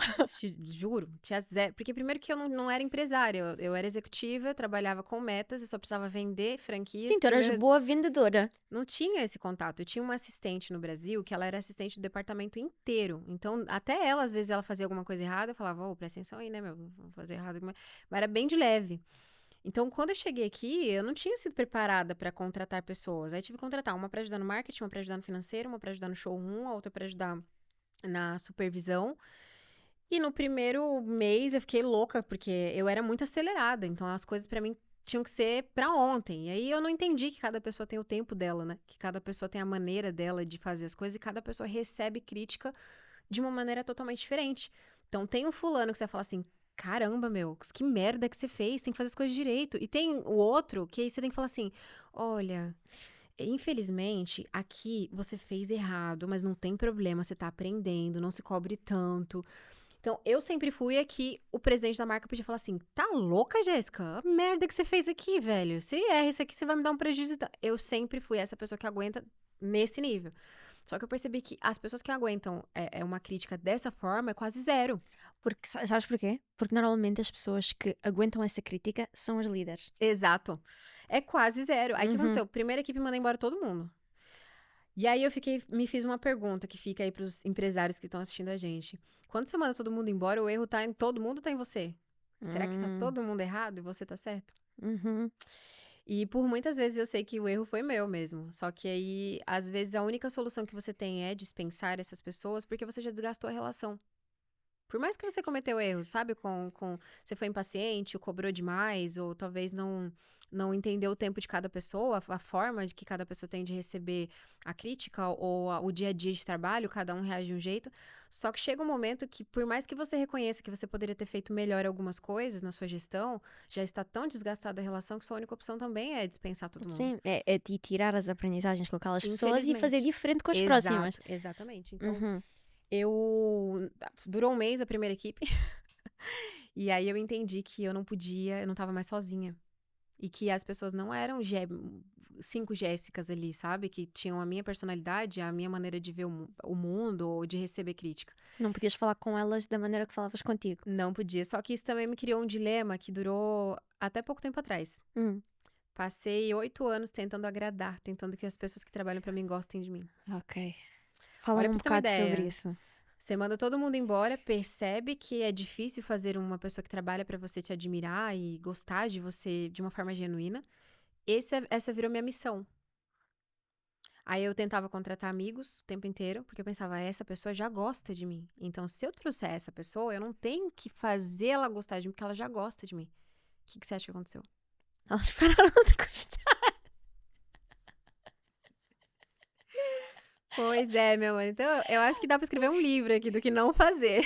Juro, tinha zero. Porque primeiro que eu não era empresária, eu era executiva, eu trabalhava com metas, eu só precisava vender franquias. Sim, tu eras boa vendedora. Não tinha esse contato. Eu tinha uma assistente no Brasil, que ela era assistente do departamento inteiro. Então, até ela, às vezes, ela fazia alguma coisa errada, eu falava, presta atenção aí, né, meu, vou fazer errado. Mas era bem de leve. Então, quando eu cheguei aqui, eu não tinha sido preparada para contratar pessoas. Aí tive que contratar uma para ajudar no marketing, uma para ajudar no financeiro, uma para ajudar no showroom, a outra para ajudar na supervisão. E no primeiro mês eu fiquei louca, porque eu era muito acelerada. Então, as coisas para mim tinham que ser para ontem. E aí eu não entendi que cada pessoa tem o tempo dela, né? Que cada pessoa tem a maneira dela de fazer as coisas e cada pessoa recebe crítica de uma maneira totalmente diferente. Então, tem um fulano que você fala assim, caramba, meu, que merda que você fez, tem que fazer as coisas direito. E tem o outro que aí você tem que falar assim, olha, infelizmente, aqui você fez errado, mas não tem problema, você tá aprendendo, não se cobre tanto. Então, eu sempre fui aqui, o presidente da marca podia falar assim, tá louca, Jéssica? A merda que você fez aqui, velho. Se erra isso aqui, você vai me dar um prejuízo. Eu sempre fui essa pessoa que aguenta nesse nível. Só que eu percebi que as pessoas que aguentam uma crítica dessa forma é quase zero. Porque, sabes porquê? Porque normalmente as pessoas que aguentam essa crítica são as líderes. Exato. É quase zero. Aí o que aconteceu? Primeira equipe mandou embora todo mundo. E aí eu me fiz uma pergunta que fica aí pros empresários que estão assistindo a gente. Quando você manda todo mundo embora, o erro tá em todo mundo ou tá em você? Será que tá todo mundo errado e você tá certo? E por muitas vezes eu sei que o erro foi meu mesmo. Só que aí, às vezes, a única solução que você tem é dispensar essas pessoas porque você já desgastou a relação. Por mais que você cometeu erros, sabe? Você foi impaciente, ou cobrou demais, ou talvez não entendeu o tempo de cada pessoa, a forma de que cada pessoa tem de receber a crítica, ou o dia a dia de trabalho, cada um reage de um jeito. Só que chega um momento que, por mais que você reconheça que você poderia ter feito melhor algumas coisas na sua gestão, já está tão desgastada a relação que sua única opção também é dispensar todo mundo. Sim, é tirar as aprendizagens com aquelas pessoas e fazer diferente com as Exato, próximas. Exatamente. Então, durou 1 mês a primeira equipe. E aí eu entendi que eu não tava mais sozinha. E que as pessoas não eram 5 Jéssicas ali, sabe? Que tinham a minha personalidade, a minha maneira de ver o mundo ou de receber crítica. Não podias falar com elas da maneira que falavas contigo. Não podia. Só que isso também me criou um dilema que durou até pouco tempo atrás. Passei 8 anos tentando agradar, tentando que as pessoas que trabalham pra mim gostem de mim. Ok. Fala Olha, um pra você ter uma bocado sobre ideia. isso. Você manda todo mundo embora, percebe que é difícil fazer uma pessoa que trabalha pra você te admirar e gostar de você de uma forma genuína. Essa virou minha missão. Aí eu tentava contratar amigos o tempo inteiro, porque eu pensava, essa pessoa já gosta de mim. Então, se eu trouxer essa pessoa, eu não tenho que fazer ela gostar de mim, porque ela já gosta de mim. O que você acha que aconteceu? Elas pararam de gostar. Pois é, meu amor. Então, eu acho que dá pra escrever um livro aqui do que não fazer.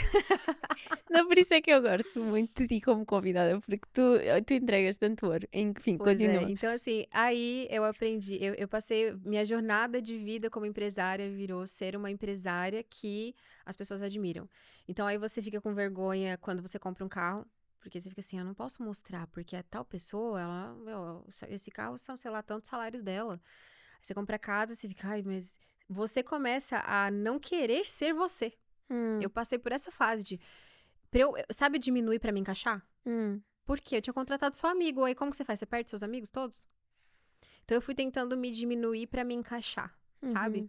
Não, por isso é que eu gosto muito de ti como convidada, porque tu entregas tanto ouro. Enfim, Pois continua. é. Então, assim, aí eu aprendi. Eu passei. Minha jornada de vida como empresária virou ser uma empresária que as pessoas admiram. Então, aí você fica com vergonha quando você compra um carro. Porque você fica assim, eu não posso mostrar, porque a tal pessoa, esse carro são, sei lá, tantos salários dela. Aí você compra casa, você fica, ai, mas você começa a não querer ser você. Eu passei por essa fase de, sabe, diminuir pra me encaixar? Por quê? Eu tinha contratado só amigo. Aí como que você faz? Você perde seus amigos todos? Então eu fui tentando me diminuir pra me encaixar, sabe?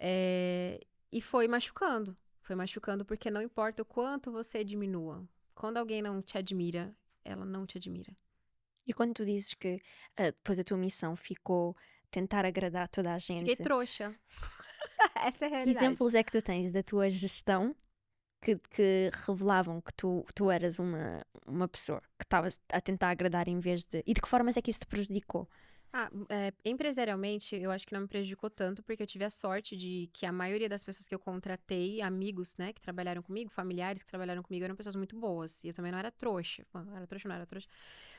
E foi machucando. Foi machucando porque não importa o quanto você diminua. Quando alguém não te admira, ela não te admira. E quando tu dizes que depois a tua missão ficou tentar agradar toda a gente, Fiquei trouxa. Essa é a que realidade. exemplos é que tu tens da tua gestão que revelavam que tu eras uma pessoa que estavas a tentar agradar em vez de... E de que formas é que isso te prejudicou? Empresarialmente, eu acho que não me prejudicou tanto, porque eu tive a sorte de que a maioria das pessoas que eu contratei, amigos, né, que trabalharam comigo, familiares que trabalharam comigo, eram pessoas muito boas. E eu também não era trouxa. Bom, era trouxa, não era trouxa.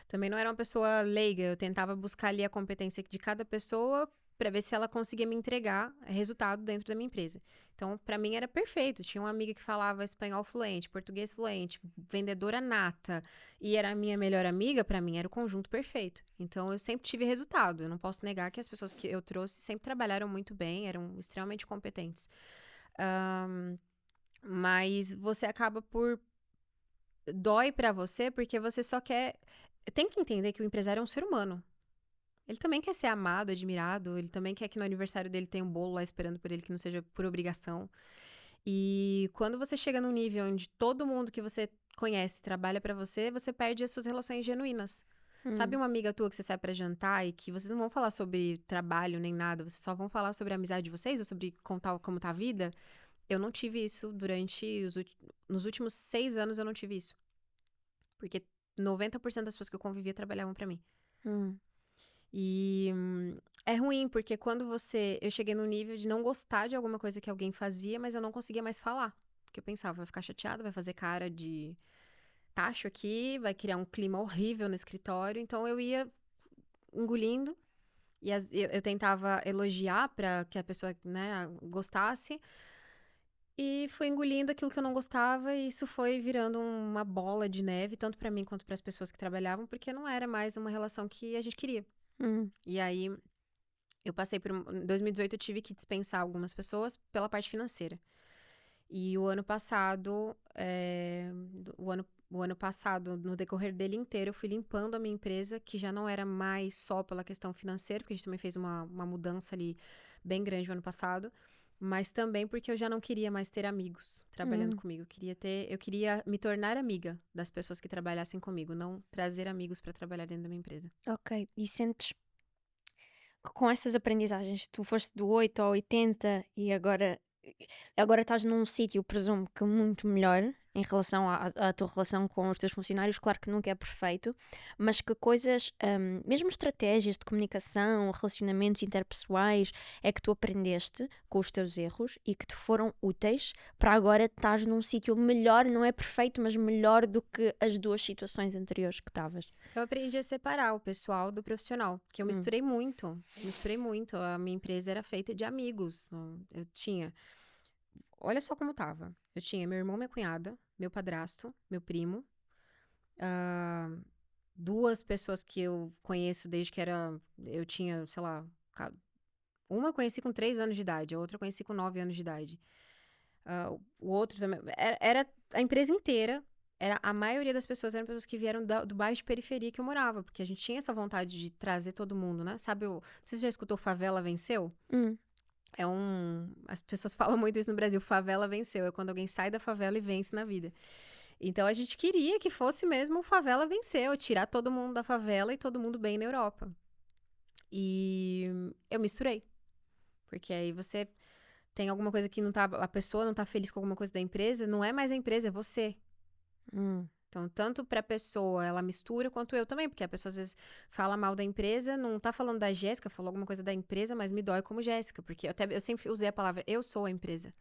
Também não era uma pessoa leiga. Eu tentava buscar ali a competência de cada pessoa para ver se ela conseguia me entregar resultado dentro da minha empresa. Então, para mim era perfeito. Tinha uma amiga que falava espanhol fluente, português fluente, vendedora nata, e era a minha melhor amiga, para mim era o conjunto perfeito. Então, eu sempre tive resultado. Eu não posso negar que as pessoas que eu trouxe sempre trabalharam muito bem, eram extremamente competentes. Mas você acaba por... Dói para você porque você só quer... Tem que entender que o empresário é um ser humano. Ele também quer ser amado, admirado. Ele também quer que no aniversário dele tenha um bolo lá esperando por ele, que não seja por obrigação. E quando você chega num nível onde todo mundo que você conhece trabalha pra você, você perde as suas relações genuínas. Sabe uma amiga tua que você sai pra jantar e que vocês não vão falar sobre trabalho nem nada, vocês só vão falar sobre a amizade de vocês ou sobre contar como tá a vida? Eu não tive isso nos últimos 6 anos, eu não tive isso. Porque 90% das pessoas que eu convivia trabalhavam pra mim. E é ruim, porque quando eu cheguei no nível de não gostar de alguma coisa que alguém fazia, mas eu não conseguia mais falar. Porque eu pensava, vai ficar chateada, vai fazer cara de tacho aqui, vai criar um clima horrível no escritório. Então eu ia engolindo e eu tentava elogiar para que a pessoa, né, gostasse. E fui engolindo aquilo que eu não gostava e isso foi virando uma bola de neve, tanto para mim quanto para as pessoas que trabalhavam, porque não era mais uma relação que a gente queria. E aí, eu passei por... Em 2018, eu tive que dispensar algumas pessoas pela parte financeira. E o ano passado, o ano passado, no decorrer dele inteiro, eu fui limpando a minha empresa, que já não era mais só pela questão financeira, porque a gente também fez uma mudança ali bem grande no ano passado, mas também porque eu já não queria mais ter amigos trabalhando comigo. Eu queria me tornar amiga das pessoas que trabalhassem comigo, não trazer amigos para trabalhar dentro da minha empresa. Ok. E sentes que com essas aprendizagens, tu foste do 8 ao 80 e agora estás num sítio, presumo que muito melhor em relação à tua relação com os teus funcionários. Claro que nunca é perfeito, mas que coisas, mesmo estratégias de comunicação, relacionamentos interpessoais, é que tu aprendeste com os teus erros e que te foram úteis para agora estás num sítio melhor, não é perfeito, mas melhor do que as duas situações anteriores que estavas. Eu aprendi a separar o pessoal do profissional, porque eu misturei muito. A minha empresa era feita de amigos. Eu tinha... Olha só como tava. Eu tinha meu irmão, minha cunhada, meu padrasto, meu primo, 2 pessoas que eu conheço desde que eu tinha, sei lá, uma eu conheci com 3 anos de idade, a outra eu conheci com 9 anos de idade. O outro também. Era a empresa inteira. A maioria das pessoas eram pessoas que vieram do bairro de periferia que eu morava, porque a gente tinha essa vontade de trazer todo mundo, né? Sabe, você já escutou Favela Venceu? As pessoas falam muito isso no Brasil, favela venceu. É quando alguém sai da favela e vence na vida. Então a gente queria que fosse mesmo o Favela Venceu, tirar todo mundo da favela e todo mundo bem na Europa. E eu misturei. Porque aí você tem alguma coisa que não tá. A pessoa não tá feliz com alguma coisa da empresa, não é mais a empresa, é você. Então, tanto pra pessoa, ela mistura, quanto eu também, porque a pessoa às vezes fala mal da empresa, não tá falando da Jéssica, falou alguma coisa da empresa, mas me dói como Jéssica, porque eu sempre usei a palavra eu sou a empresa.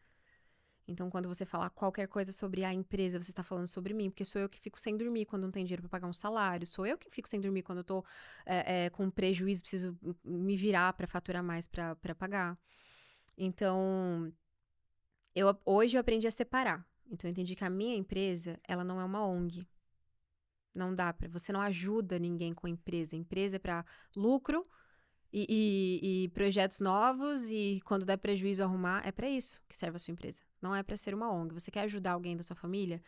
Então, quando você falar qualquer coisa sobre a empresa, você está falando sobre mim, porque sou eu que fico sem dormir quando não tem dinheiro para pagar um salário, sou eu que fico sem dormir quando eu tô com prejuízo, preciso me virar para faturar mais para pagar. Então, hoje eu aprendi a separar. Então, eu entendi que a minha empresa, ela não é uma ONG. Não dá para. Você não ajuda ninguém com a empresa. A empresa é para lucro e projetos novos, e quando der prejuízo arrumar, é para isso que serve a sua empresa. Não é para ser uma ONG. Você quer ajudar alguém da sua família?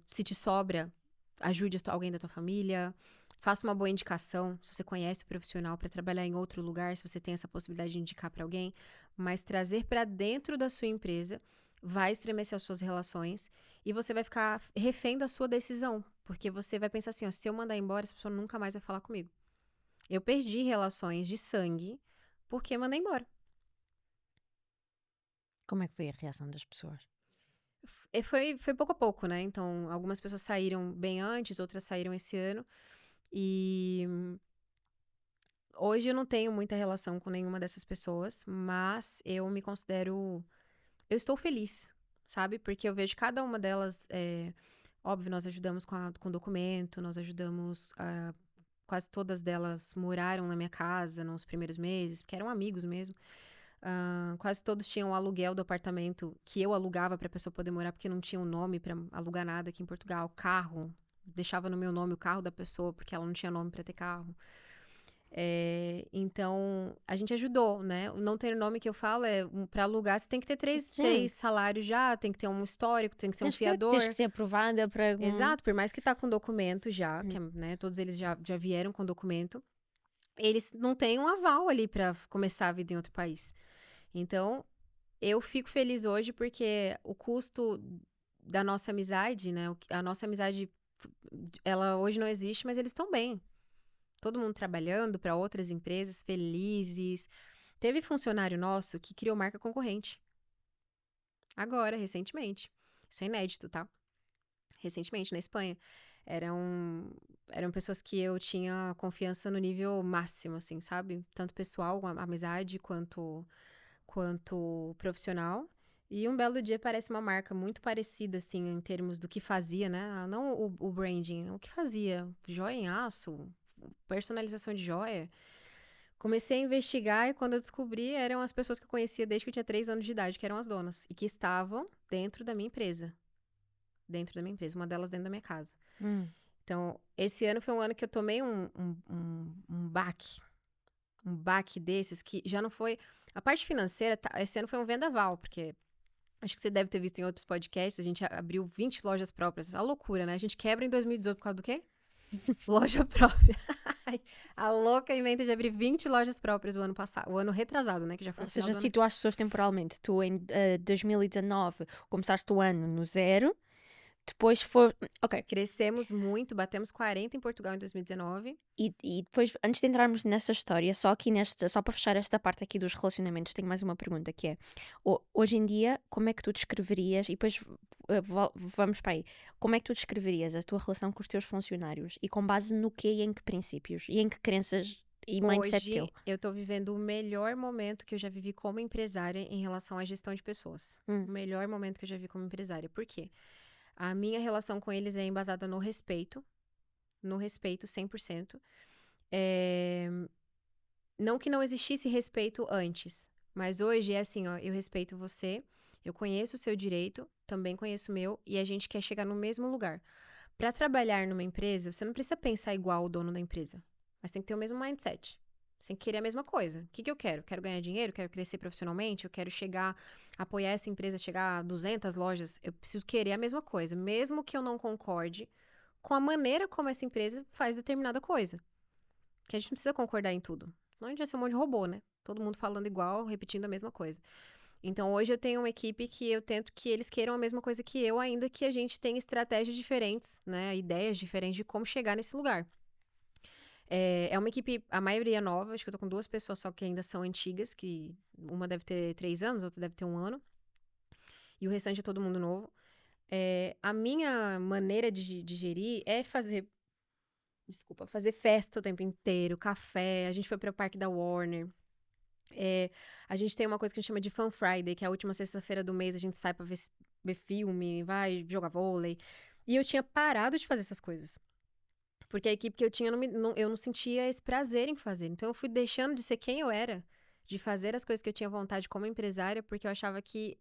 Se te sobra, ajude alguém da tua família. Faça uma boa indicação, se você conhece o profissional, para trabalhar em outro lugar, se você tem essa possibilidade de indicar para alguém. Mas trazer para dentro da sua empresa vai estremecer as suas relações e você vai ficar refém da sua decisão. Porque você vai pensar assim, ó, se eu mandar embora, essa pessoa nunca mais vai falar comigo. Eu perdi relações de sangue porque mandei embora. Como é que foi a reação das pessoas? Foi pouco a pouco, né? Então, algumas pessoas saíram bem antes, outras saíram esse ano. E hoje eu não tenho muita relação com nenhuma dessas pessoas, mas eu me considero... Eu estou feliz, sabe? Porque eu vejo cada uma delas... Óbvio, nós ajudamos com documento, nós ajudamos... quase todas delas moraram na minha casa nos primeiros meses, porque eram amigos mesmo. Quase todos tinham o aluguel do apartamento que eu alugava para a pessoa poder morar, porque não tinha um nome para alugar nada aqui em Portugal. Carro, deixava no meu nome o carro da pessoa, porque ela não tinha nome para ter carro. Então, a gente ajudou, né? O não ter nome que eu falo para alugar, você tem que ter três salários já, tem que ter um histórico, tem que ser um fiador. Tens que ser aprovada para... Exato, por mais que tá com documento já, que, né, todos eles já vieram com documento, eles não têm um aval ali para começar a vida em outro país. Então, eu fico feliz hoje porque o custo da nossa amizade, né? A nossa amizade, ela hoje não existe, mas eles estão bem. Todo mundo trabalhando para outras empresas, felizes. Teve funcionário nosso que criou marca concorrente. Agora, recentemente. Isso é inédito, tá? Recentemente, na Espanha. Eram pessoas que eu tinha confiança no nível máximo, assim, sabe? Tanto pessoal, amizade, quanto profissional. E um belo dia parece uma marca muito parecida, assim, em termos do que fazia, né? Não o branding, o que fazia. Joia em aço, personalização de joia. Comecei a investigar e quando eu descobri, eram as pessoas que eu conhecia desde que eu tinha 3 anos de idade, que eram as donas. E que estavam dentro da minha empresa. Dentro da minha empresa, uma delas dentro da minha casa. Então, esse ano foi um ano que eu tomei um baque. Um baque desses que já não foi... A parte financeira, esse ano foi um vendaval, porque acho que você deve ter visto em outros podcasts, a gente abriu 20 lojas próprias. A loucura, né? A gente quebra em 2018 por causa do quê? Loja própria. A louca inventa de abrir 20 lojas próprias o ano passado, o ano retrasado, né? Que já foi Ou seja, situa as pessoas temporalmente. Tu, em 2019, começaste o ano no 0. Depois foi... Ok. Crescemos muito, batemos 40 em Portugal em 2019. E depois, antes de entrarmos nessa história, só para fechar esta parte aqui dos relacionamentos, tenho mais uma pergunta que é, hoje em dia, como é que tu descreverias, e depois vamos para aí, como é que tu descreverias a tua relação com os teus funcionários? E com base no quê e em que princípios? E em que crenças e mindset teu? Hoje, eu tô vivendo o melhor momento que eu já vivi como empresária em relação à gestão de pessoas. O melhor momento que eu já vivi como empresária. Por quê? A minha relação com eles é embasada no respeito 100%. Não que não existisse respeito antes, mas hoje é assim, ó, eu respeito você, eu conheço o seu direito, também conheço o meu, e a gente quer chegar no mesmo lugar. Para trabalhar numa empresa, você não precisa pensar igual o dono da empresa, mas tem que ter o mesmo mindset. Você tem que querer a mesma coisa. O que eu quero? Quero ganhar dinheiro? Quero crescer profissionalmente? Eu quero apoiar essa empresa, chegar a 200 lojas? Eu preciso querer a mesma coisa, mesmo que eu não concorde com a maneira como essa empresa faz determinada coisa. Que a gente não precisa concordar em tudo. Não a gente vai ser um monte de robô, né? Todo mundo falando igual, repetindo a mesma coisa. Então, hoje eu tenho uma equipe que eu tento que eles queiram a mesma coisa que eu, ainda que a gente tenha estratégias diferentes, né? Ideias diferentes de como chegar nesse lugar. É uma equipe, a maioria nova, acho que eu tô com 2 pessoas só que ainda são antigas, que uma deve ter 3 anos, outra deve ter 1 ano. E o restante é todo mundo novo. A minha maneira de gerir é fazer festa o tempo inteiro, café. A gente foi para o parque da Warner. A gente tem uma coisa que a gente chama de Fun Friday, que é a última sexta-feira do mês a gente sai pra ver filme, vai jogar vôlei. E eu tinha parado de fazer essas coisas. Porque a equipe que eu tinha, eu não sentia esse prazer em fazer. Então eu fui deixando de ser quem eu era, de fazer as coisas que eu tinha vontade como empresária, porque eu achava que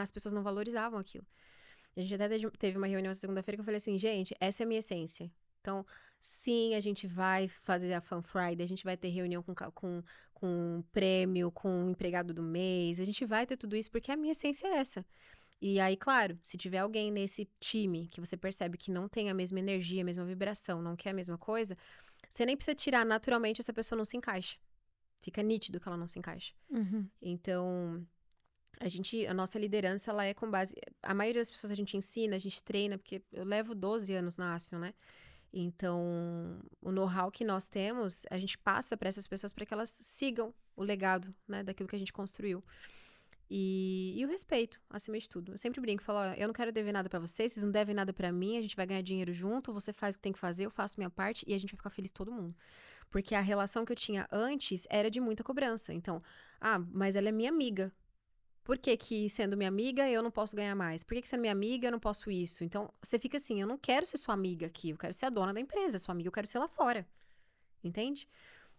as pessoas não valorizavam aquilo. A gente até teve uma reunião essa segunda-feira que eu falei assim, gente, essa é a minha essência. Então, sim, a gente vai fazer a Fun Friday, a gente vai ter reunião com prêmio, com empregado do mês, a gente vai ter tudo isso porque a minha essência é essa. E aí, claro, se tiver alguém nesse time que você percebe que não tem a mesma energia, a mesma vibração, não quer a mesma coisa, você nem precisa tirar, naturalmente essa pessoa não se encaixa. Fica nítido que ela não se encaixa. Então, a nossa liderança, ela é com base... A maioria das pessoas a gente ensina, a gente treina, porque eu levo 12 anos na Action, né? Então, o know-how que nós temos, a gente passa para essas pessoas para que elas sigam o legado, né, daquilo que a gente construiu. E o respeito, acima de tudo. Eu sempre brinco, falo, ó, eu não quero dever nada pra vocês não devem nada pra mim, a gente vai ganhar dinheiro junto, você faz o que tem que fazer, eu faço minha parte e a gente vai ficar feliz todo mundo. Porque a relação que eu tinha antes era de muita cobrança. Então, mas ela é minha amiga. Por que sendo minha amiga, eu não posso ganhar mais? Por que sendo minha amiga, eu não posso isso? Então, você fica assim, eu não quero ser sua amiga aqui, eu quero ser a dona da empresa, sua amiga eu quero ser lá fora. Entende?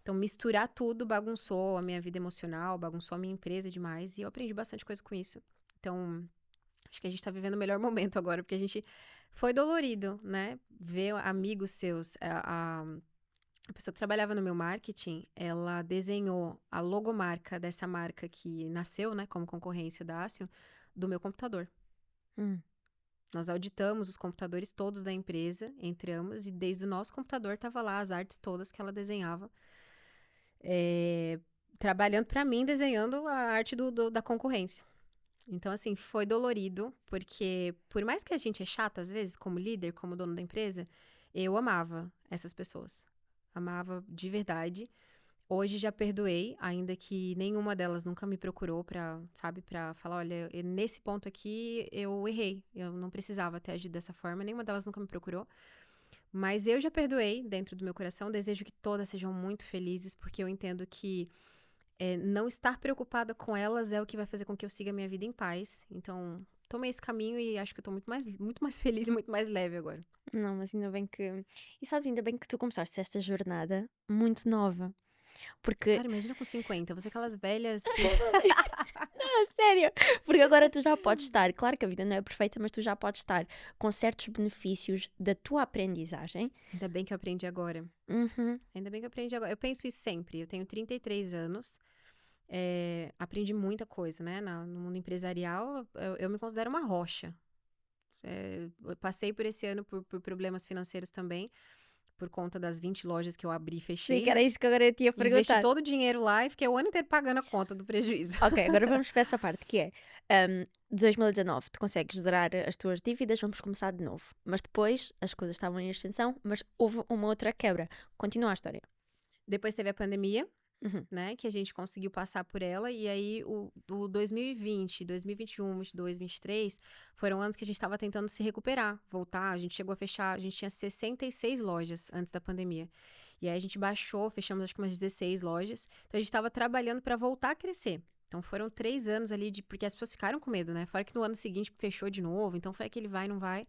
Então, misturar tudo bagunçou a minha vida emocional, bagunçou a minha empresa demais. E eu aprendi bastante coisa com isso. Então, acho que a gente tá vivendo o melhor momento agora, porque a gente foi dolorido, né? Ver amigos seus. A pessoa que trabalhava no meu marketing, ela desenhou a logomarca dessa marca que nasceu, né, como concorrência da Action, do meu computador. Nós auditamos os computadores todos da empresa, entramos, e desde o nosso computador tava lá as artes todas que ela desenhava. Trabalhando pra mim, desenhando a arte da concorrência. Então, assim, foi dolorido, porque por mais que a gente é chata, às vezes, como líder, como dono da empresa, eu amava essas pessoas. Amava de verdade. Hoje já perdoei, ainda que nenhuma delas nunca me procurou pra falar, olha, nesse ponto aqui eu errei. Eu não precisava ter agido dessa forma, nenhuma delas nunca me procurou. Mas eu já perdoei dentro do meu coração, desejo que todas sejam muito felizes, porque eu entendo que não estar preocupada com elas é o que vai fazer com que eu siga a minha vida em paz. Então, tomei esse caminho e acho que eu tô muito mais feliz e muito mais leve agora. Não, mas ainda bem que. E sabes, ainda bem que tu começaste esta jornada muito nova. Porque. Cara, imagina com 50, você aquelas velhas que... Não, sério. Porque agora tu já podes estar. Claro que a vida não é perfeita, mas tu já podes estar com certos benefícios da tua aprendizagem. Ainda bem que eu aprendi agora. Ainda bem que eu aprendi agora. Eu penso isso sempre. Eu tenho 33 anos. Aprendi muita coisa, né? No mundo empresarial, eu me considero uma rocha. Eu passei por esse ano por problemas financeiros também, por conta das 20 lojas que eu abri e fechei. Sim, que era isso que agora eu tinha perguntado. Investi todo o dinheiro lá e fiquei o ano inteiro pagando a conta do prejuízo. Ok, agora vamos para essa parte, que é 2019, tu consegues zerar as tuas dívidas, vamos começar de novo. Mas depois, as coisas estavam em extensão, mas houve uma outra quebra. Continua a história. Depois teve a pandemia, né, que a gente conseguiu passar por ela, e aí o 2020, 2021, 2022, 2023, foram anos que a gente estava tentando se recuperar, voltar, a gente chegou a fechar, a gente tinha 66 lojas antes da pandemia, e aí a gente baixou, fechamos acho que umas 16 lojas, então a gente estava trabalhando para voltar a crescer. Então foram 3 anos ali, porque as pessoas ficaram com medo, né, fora que no ano seguinte fechou de novo, então foi aquele vai, não vai.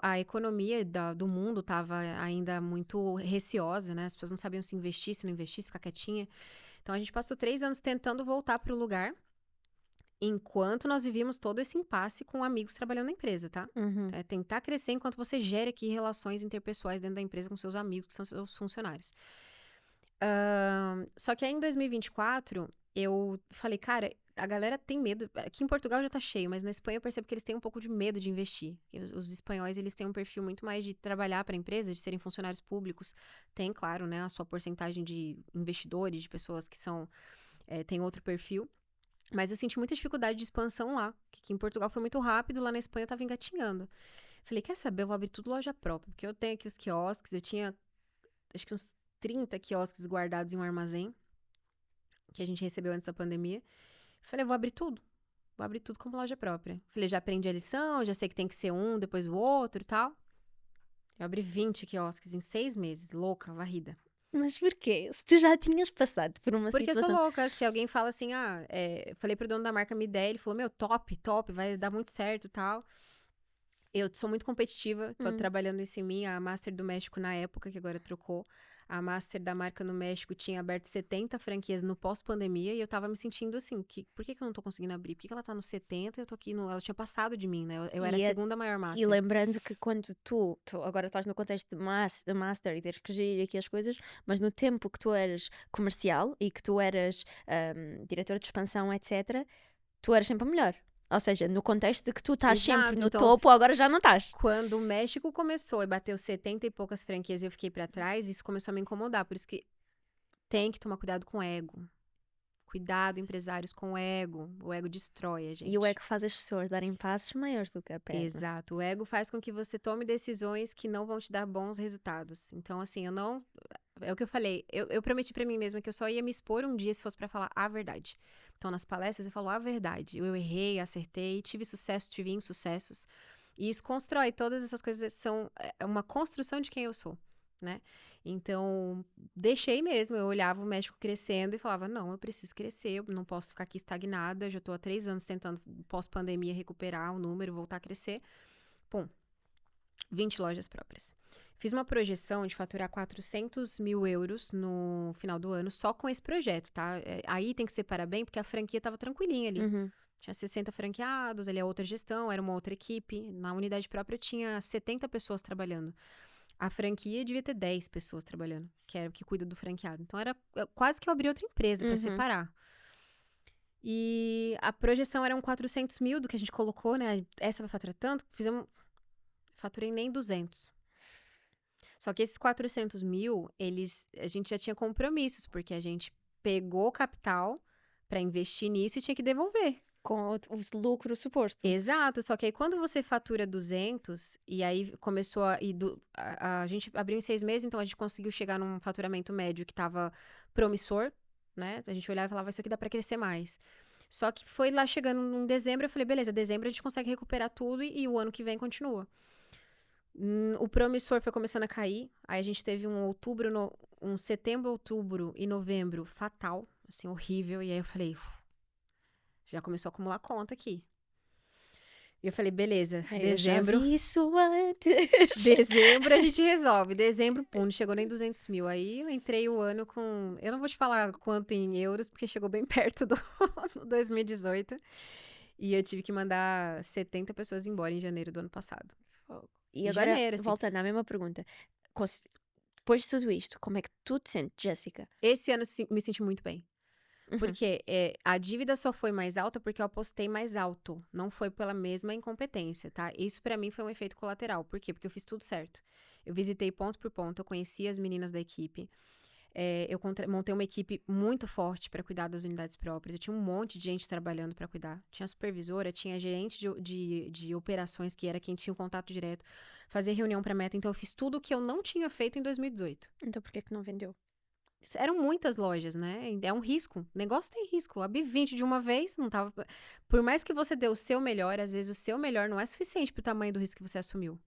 A economia do mundo estava ainda muito receosa, né? As pessoas não sabiam se investir, se não investir, se ficar quietinha. Então, a gente passou 3 anos tentando voltar para o lugar. enquanto nós vivíamos todo esse impasse com amigos trabalhando na empresa, tá? Uhum. É tentar crescer enquanto você gera aqui relações interpessoais dentro da empresa com seus amigos, que são seus funcionários. Só que aí em 2024, eu falei, cara, a galera tem medo. Aqui em Portugal já tá cheio, mas na Espanha eu percebo que eles têm um pouco de medo de investir. Os espanhóis, eles têm um perfil muito mais de trabalhar para a empresa, de serem funcionários públicos. Tem, claro, né, a sua porcentagem de investidores, de pessoas que são, tem outro perfil. Mas eu senti muita dificuldade de expansão lá, que aqui em Portugal foi muito rápido, lá na Espanha eu tava engatinhando. Falei, quer saber, eu vou abrir tudo loja própria, porque eu tenho aqui os quiosques, eu tinha, acho que uns 30 quiosques guardados em um armazém, que a gente recebeu antes da pandemia. Falei, eu vou abrir tudo como loja própria. Falei, já aprendi a lição, já sei que tem que ser um, depois o outro e tal. Eu abri 20 quiosques em 6 meses, louca, varrida. Mas porquê? Se tu já tinhas passado por uma Porque eu situação... sou louca, se alguém fala assim, falei pro dono da marca minha ideia, ele falou, meu, top, vai dar muito certo e tal. Eu sou muito competitiva, tô trabalhando isso em mim, a Master do México na época, que agora trocou, a Master da marca no México tinha aberto 70 franquias no pós-pandemia e eu tava me sentindo assim, por que eu não tô conseguindo abrir? Por que ela tá no 70 e eu tô aqui no... Ela tinha passado de mim, né? Eu era a segunda maior Master. E lembrando que quando tu agora estás no contexto de master e tens que gerir aqui as coisas, mas no tempo que tu eras comercial e que tu eras diretor de expansão, etc., tu eras sempre a melhor. Ou seja, no contexto de que tu estás sempre no topo, agora já não estás. Quando o México começou e bateu 70 e poucas franquias e eu fiquei pra trás, isso começou a me incomodar. Por isso que tem que tomar cuidado com o ego. Cuidado, empresários, com o ego. O ego destrói a gente. E o ego faz as pessoas darem passos maiores do que a perna. Exato. O ego faz com que você tome decisões que não vão te dar bons resultados. Então, assim, eu não... É o que eu falei. Eu prometi pra mim mesma que eu só ia me expor um dia se fosse pra falar a verdade. Então, nas palestras, eu falo a verdade. Eu errei, acertei, tive sucesso, tive insucessos. E isso constrói. Todas essas coisas são uma construção de quem eu sou, né? Então, deixei mesmo. Eu olhava o México crescendo e falava, não, eu preciso crescer. Eu não posso ficar aqui estagnada. Eu já tô há 3 anos tentando, pós-pandemia, recuperar o número, voltar a crescer. Pum. 20 lojas próprias. Fiz uma projeção de faturar 400 mil euros no final do ano, só com esse projeto, tá? Aí tem que separar bem, porque a franquia tava tranquilinha ali. Tinha 60 franqueados, ali é outra gestão, era uma outra equipe. Na unidade própria tinha 70 pessoas trabalhando. A franquia devia ter 10 pessoas trabalhando, que era o que cuida do franqueado. Então, era quase que eu abri outra empresa para separar. E a projeção era 400 mil do que a gente colocou, né? Essa vai faturar tanto, faturei nem 200. Só que esses 400 mil, a gente já tinha compromissos, porque a gente pegou capital para investir nisso e tinha que devolver. Com o lucro suposto. Exato, só que aí quando você fatura 200, e aí começou a gente abriu em 6 meses, então a gente conseguiu chegar num faturamento médio que estava promissor, né? A gente olhava e falava, isso aqui dá para crescer mais. Só que foi lá chegando em dezembro, eu falei, beleza, dezembro a gente consegue recuperar tudo e o ano que vem continua. O promissor foi começando a cair, aí a gente teve um setembro, outubro e novembro fatal, assim, horrível, e aí eu falei, já começou a acumular conta aqui. E eu falei, beleza, dezembro... Eu já vi isso antes. Dezembro a gente resolve. Dezembro, pum, não chegou nem 200 mil. Aí eu entrei o ano com... Eu não vou te falar quanto em euros, porque chegou bem perto do 2018. E eu tive que mandar 70 pessoas embora em janeiro do ano passado. E agora, voltando à mesma pergunta. Depois de tudo isto, como é que tu te sentes, Jéssica? Esse ano me senti muito bem. Porque a dívida só foi mais alta porque eu apostei mais alto. Não foi pela mesma incompetência, tá? Isso pra mim foi um efeito colateral. Por quê? Porque eu fiz tudo certo. Eu visitei ponto por ponto, eu conheci as meninas da equipe. Eu montei uma equipe muito forte para cuidar das unidades próprias. Eu tinha um monte de gente trabalhando para cuidar. Tinha supervisora, tinha gerente de operações, que era quem tinha o contato direto. Fazer reunião para meta. Então, eu fiz tudo o que eu não tinha feito em 2018. Então, por que não vendeu? Eram muitas lojas, né? É um risco. O negócio tem risco. Eu abri 20 de uma vez, não tava... Por mais que você dê o seu melhor, às vezes o seu melhor não é suficiente pro tamanho do risco que você assumiu.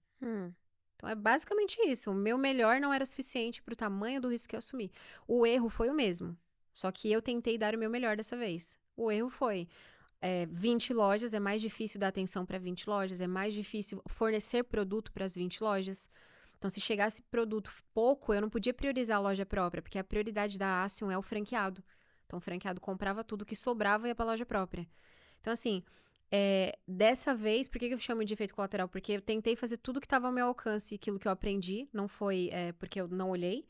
Então, é basicamente isso. O meu melhor não era suficiente pro tamanho do risco que eu assumi. O erro foi o mesmo. Só que eu tentei dar o meu melhor dessa vez. O erro foi 20 lojas, é mais difícil dar atenção para 20 lojas, é mais difícil fornecer produto para as 20 lojas. Então, se chegasse produto pouco, eu não podia priorizar a loja própria, porque a prioridade da Action é o franqueado. Então, o franqueado comprava tudo que sobrava e ia para a loja própria. Então, assim, dessa vez, por que eu chamo de efeito colateral? Porque eu tentei fazer tudo que estava ao meu alcance, aquilo que eu aprendi, não foi porque eu não olhei,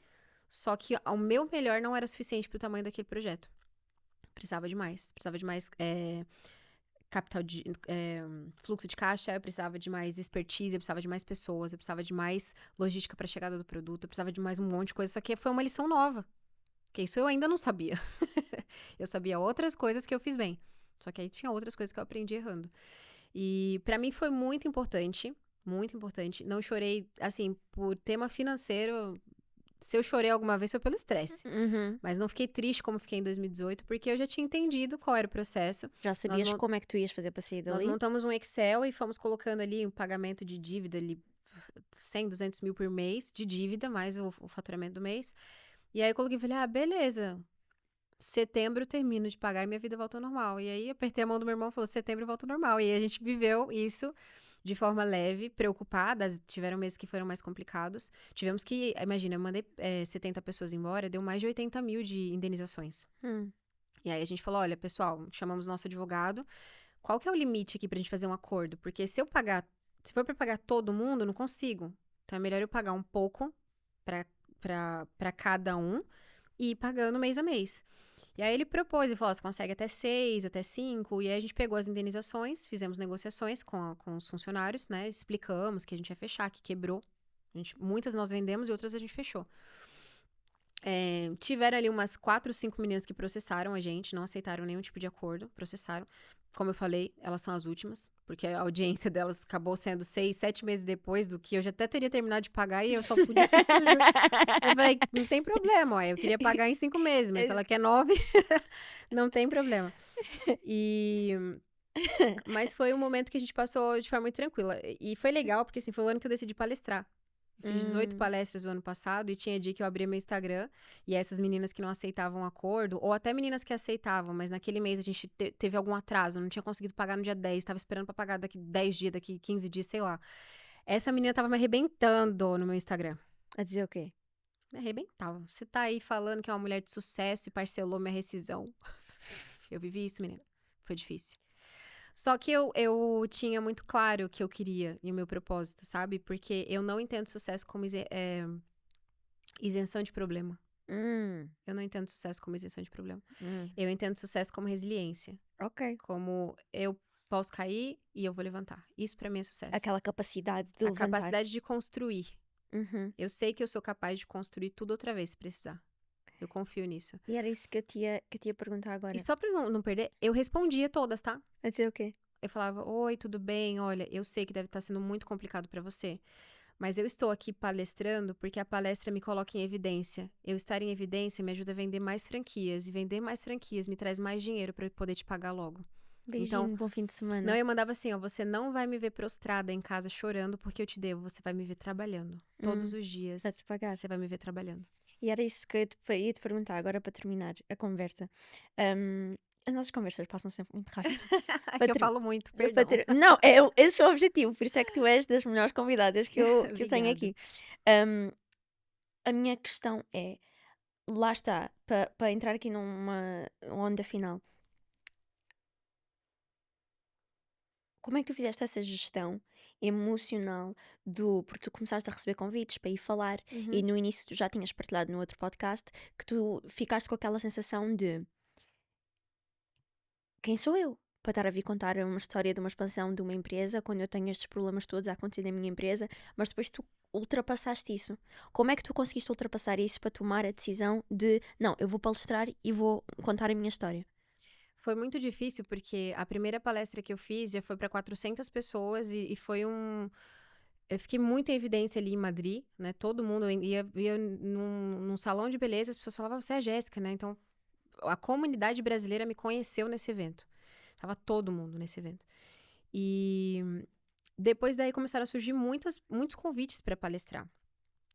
só que o meu melhor não era suficiente pro tamanho daquele projeto. Precisava de mais capital fluxo de caixa, eu precisava de mais expertise, eu precisava de mais pessoas, eu precisava de mais logística para a chegada do produto, eu precisava de mais um monte de coisa. Só que foi uma lição nova, que isso eu ainda não sabia. Eu sabia outras coisas que eu fiz bem, só que aí tinha outras coisas que eu aprendi errando. E para mim foi muito importante, muito importante. Não chorei, assim, por tema financeiro. Se eu chorei alguma vez foi pelo estresse. Uhum. Mas não fiquei triste como fiquei em 2018, porque eu já tinha entendido qual era o processo. Já sabias como é que tu ias fazer para sair Nós dali? montamos um Excel e fomos colocando ali um pagamento de dívida ali, 100, 200 mil por mês de dívida, mais o faturamento do mês. E aí eu coloquei e falei, beleza, setembro eu termino de pagar e minha vida volta ao normal. E aí apertei a mão do meu irmão e falou, setembro volta ao normal. E aí a gente viveu isso de forma leve, preocupada. Tiveram meses que foram mais complicados. Tivemos que, imagina, eu mandei 70 pessoas embora, deu mais de 80 mil de indenizações. E aí a gente falou, olha, pessoal, chamamos nosso advogado. Qual que é o limite aqui pra gente fazer um acordo? Porque se for pra pagar todo mundo, não consigo. Então é melhor eu pagar um pouco pra cada um e ir pagando mês a mês. E aí ele propôs e falou, você consegue até 6, até 5. E aí a gente pegou as indenizações, fizemos negociações com os funcionários, né? Explicamos que a gente ia fechar, que quebrou. Muitas nós vendemos e outras a gente fechou. Tiveram ali umas 4, 5 meninas que processaram a gente, não aceitaram nenhum tipo de acordo, processaram. Como eu falei, elas são as últimas, porque a audiência delas acabou sendo 6, 7 meses depois do que eu já até teria terminado de pagar e eu só podia... Eu falei, não tem problema, ó, eu queria pagar em 5 meses, mas se ela quer 9, não tem problema. Mas foi um momento que a gente passou de forma muito tranquila. E foi legal, porque assim, foi o ano que eu decidi palestrar. Eu fiz 18 palestras no ano passado e tinha dia que eu abria meu Instagram e essas meninas que não aceitavam o acordo, ou até meninas que aceitavam, mas naquele mês a gente teve algum atraso, não tinha conseguido pagar no dia 10, tava esperando pra pagar daqui 10 dias, daqui 15 dias, sei lá. Essa menina tava me arrebentando no meu Instagram. A dizer o quê? Me arrebentava. Você tá aí falando que é uma mulher de sucesso e parcelou minha rescisão. Eu vivi isso, menina. Foi difícil. Só que eu tinha muito claro o que eu queria e o meu propósito, sabe? Porque eu não entendo sucesso como isenção de problema. Eu não entendo sucesso como isenção de problema. Eu entendo sucesso como resiliência. Ok. Como eu posso cair e eu vou levantar. Isso pra mim é sucesso. Aquela capacidade de levantar. A capacidade de construir. Uhum. Eu sei que eu sou capaz de construir tudo outra vez, se precisar. Eu confio nisso. E era isso que eu te ia perguntar agora. E só pra não perder, eu respondia todas, tá? A dizer o quê? Eu falava, oi, tudo bem? Olha, eu sei que deve estar sendo muito complicado pra você, mas eu estou aqui palestrando porque a palestra me coloca em evidência. Eu estar em evidência me ajuda a vender mais franquias, e vender mais franquias me traz mais dinheiro pra eu poder te pagar logo. Beijinho, Então, bom fim de semana. Não, eu mandava assim, ó, você não vai me ver prostrada em casa chorando porque eu te devo, você vai me ver trabalhando. Todos os dias, Vai te pagar. você vai me ver trabalhando. E era isso que eu ia te perguntar agora para terminar a conversa. As nossas conversas passam sempre muito rápido. É que eu falo muito, perdão. Não, esse é o objetivo, por isso é que tu és das melhores convidadas que eu tenho aqui. A minha questão é, lá está, para entrar aqui numa onda final. Como é que tu fizeste essa gestão emocional porque tu começaste a receber convites para ir falar e no início tu já tinhas partilhado no outro podcast que tu ficaste com aquela sensação de quem sou eu para estar a vir contar uma história de uma expansão de uma empresa quando eu tenho estes problemas todos a acontecer na minha empresa, mas depois tu ultrapassaste isso. Como é que tu conseguiste ultrapassar isso para tomar a decisão de não, eu vou palestrar e vou contar a minha história? Foi muito difícil porque a primeira palestra que eu fiz já foi para 400 pessoas e foi eu fiquei muito em evidência ali em Madrid, né? Todo mundo ia num salão de beleza, as pessoas falavam, você é a Jéssica, né? Então, a comunidade brasileira me conheceu nesse evento. Tava todo mundo nesse evento. E depois daí começaram a surgir muitos convites para palestrar.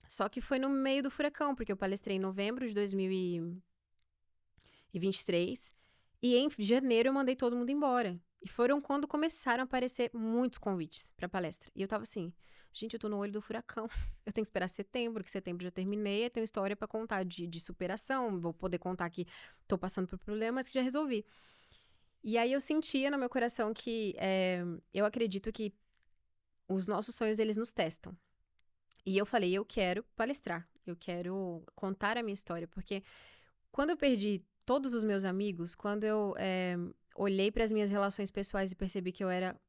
Só que foi no meio do furacão, porque eu palestrei em novembro de 2023 e em janeiro eu mandei todo mundo embora. E foram quando começaram a aparecer muitos convites para palestra. E eu tava assim, gente, eu tô no olho do furacão. Eu tenho que esperar setembro, que setembro já terminei, eu tenho história para contar de superação, vou poder contar que tô passando por problemas que já resolvi. E aí eu sentia no meu coração que eu acredito que os nossos sonhos, eles nos testam. E eu falei, eu quero palestrar, eu quero contar a minha história, porque quando eu perdi todos os meus amigos, quando eu olhei para as minhas relações pessoais e percebi que eu era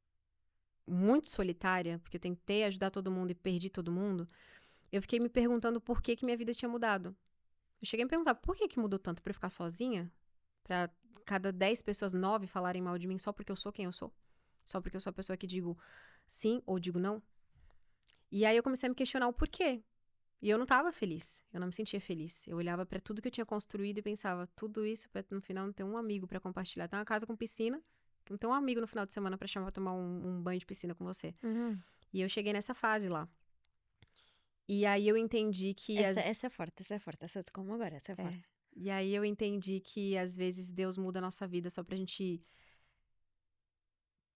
muito solitária, porque eu tentei ajudar todo mundo e perdi todo mundo, eu fiquei me perguntando por que minha vida tinha mudado. Eu cheguei a me perguntar, por que mudou tanto? Pra eu ficar sozinha? Pra cada 10 pessoas, 9 falarem mal de mim só porque eu sou quem eu sou? Só porque eu sou a pessoa que digo sim ou digo não? E aí eu comecei a me questionar o porquê. E eu não tava feliz. Eu não me sentia feliz. Eu olhava pra tudo que eu tinha construído e pensava, tudo isso pra no final não ter um amigo pra compartilhar. Tem uma casa com piscina, que não tem um amigo no final de semana pra chamar pra tomar um banho de piscina com você. E eu cheguei nessa fase lá. E aí eu entendi que... Essa é forte, essa de como agora, essa é forte. E aí eu entendi que às vezes Deus muda a nossa vida só pra gente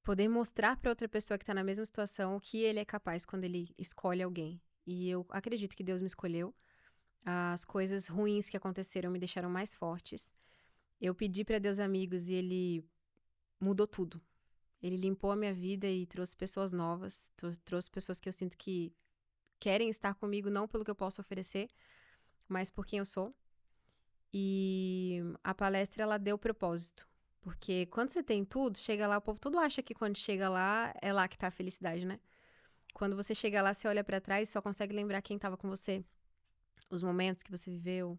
poder mostrar pra outra pessoa que tá na mesma situação o que ele é capaz quando ele escolhe alguém. E eu acredito que Deus me escolheu. As coisas ruins que aconteceram me deixaram mais fortes. Eu pedi pra Deus amigos e ele mudou tudo. Ele limpou a minha vida e trouxe pessoas novas, trouxe pessoas que eu sinto que querem estar comigo não pelo que eu posso oferecer, mas por quem eu sou. E a palestra, ela deu propósito. Porque quando você tem tudo, chega lá, o povo todo acha que quando chega lá, é lá que tá a felicidade, né? Quando você chega lá, você olha pra trás e só consegue lembrar quem tava com você. Os momentos que você viveu,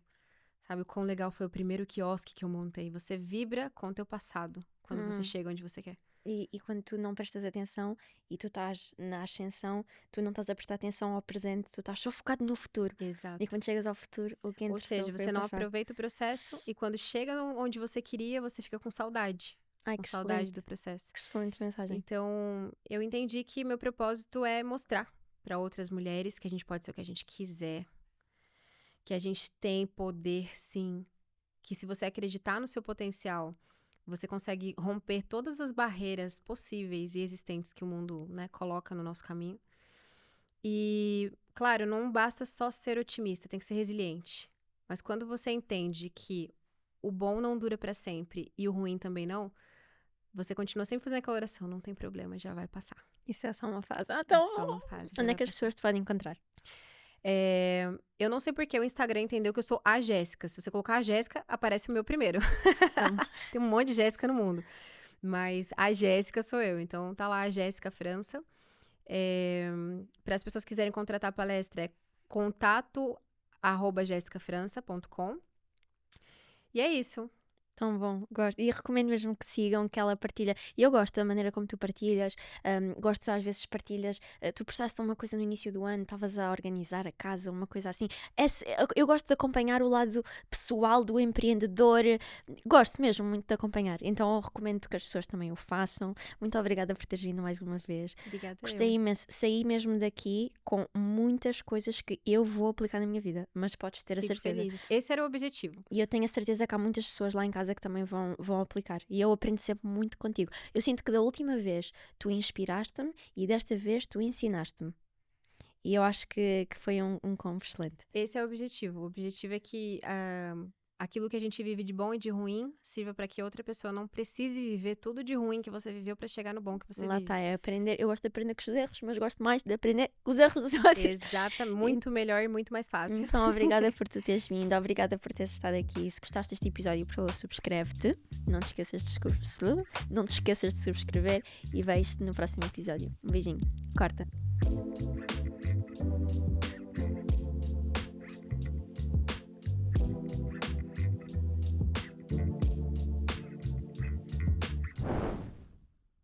sabe? O quão legal foi o primeiro quiosque que eu montei. Você vibra com o teu passado quando você chega onde você quer. E quando tu não prestas atenção e tu estás na ascensão, tu não estás a prestar atenção ao presente, tu estás só focado no futuro. Exato. E quando chegas ao futuro, o que Ou seja, você não aproveita o processo e quando chega onde você queria, você fica com saudade. Ai, Com que saudade excelente. do processo. Que excelente mensagem. Então, eu entendi que meu propósito é mostrar para outras mulheres que a gente pode ser o que a gente quiser, que a gente tem poder, sim, que se você acreditar no seu potencial, você consegue romper todas as barreiras possíveis e existentes que o mundo, né, coloca no nosso caminho. E, claro, não basta só ser otimista, tem que ser resiliente. Mas quando você entende que o bom não dura para sempre e o ruim também não, você continua sempre fazendo aquela oração, não tem problema, já vai passar. Isso é só uma fase. Ah, É então... só uma fase. já Onde é vai que as pessoas te podem encontrar? Eu não sei porque o Instagram entendeu que eu sou a Jéssica. Se você colocar a Jéssica, aparece o meu primeiro. Tem um monte de Jéssica no mundo. Mas a Jéssica sou eu. Então tá lá a Jéssica França. Para as pessoas que quiserem contratar a palestra, é contato@jessicafrança.com. E é isso. Tão bom, gosto. E recomendo mesmo que sigam, que ela partilha. E eu gosto da maneira como tu partilhas. Gosto às vezes partilhas. Tu precisaste de uma coisa no início do ano, estavas a organizar a casa, uma coisa assim. Eu gosto de acompanhar o lado pessoal do empreendedor. Gosto mesmo muito de acompanhar. Então eu recomendo que as pessoas também o façam. Muito obrigada por teres vindo mais uma vez. Obrigada. Gostei imenso. Saí mesmo daqui com muitas coisas que eu vou aplicar na minha vida. Mas podes ter a Fico certeza. feliz. Esse era o objetivo. E eu tenho a certeza que há muitas pessoas lá em casa que também vão aplicar. E eu aprendo sempre muito contigo. Eu sinto que da última vez tu inspiraste-me e desta vez tu ensinaste-me. E eu acho que foi um combo excelente. Esse é o objetivo. O objetivo é que aquilo que a gente vive de bom e de ruim sirva para que outra pessoa não precise viver tudo de ruim que você viveu para chegar no bom que você Lá vive. está, é aprender. Eu gosto de aprender com os erros, mas gosto mais de aprender os erros dos outros. Exatamente. Muito melhor e muito mais fácil. Então, obrigada por tu teres vindo, obrigada por teres estado aqui. Se gostaste deste episódio, por favor, subscreve-te. Não te esqueças de subscrever e vejo-te no próximo episódio. Um beijinho. Corta.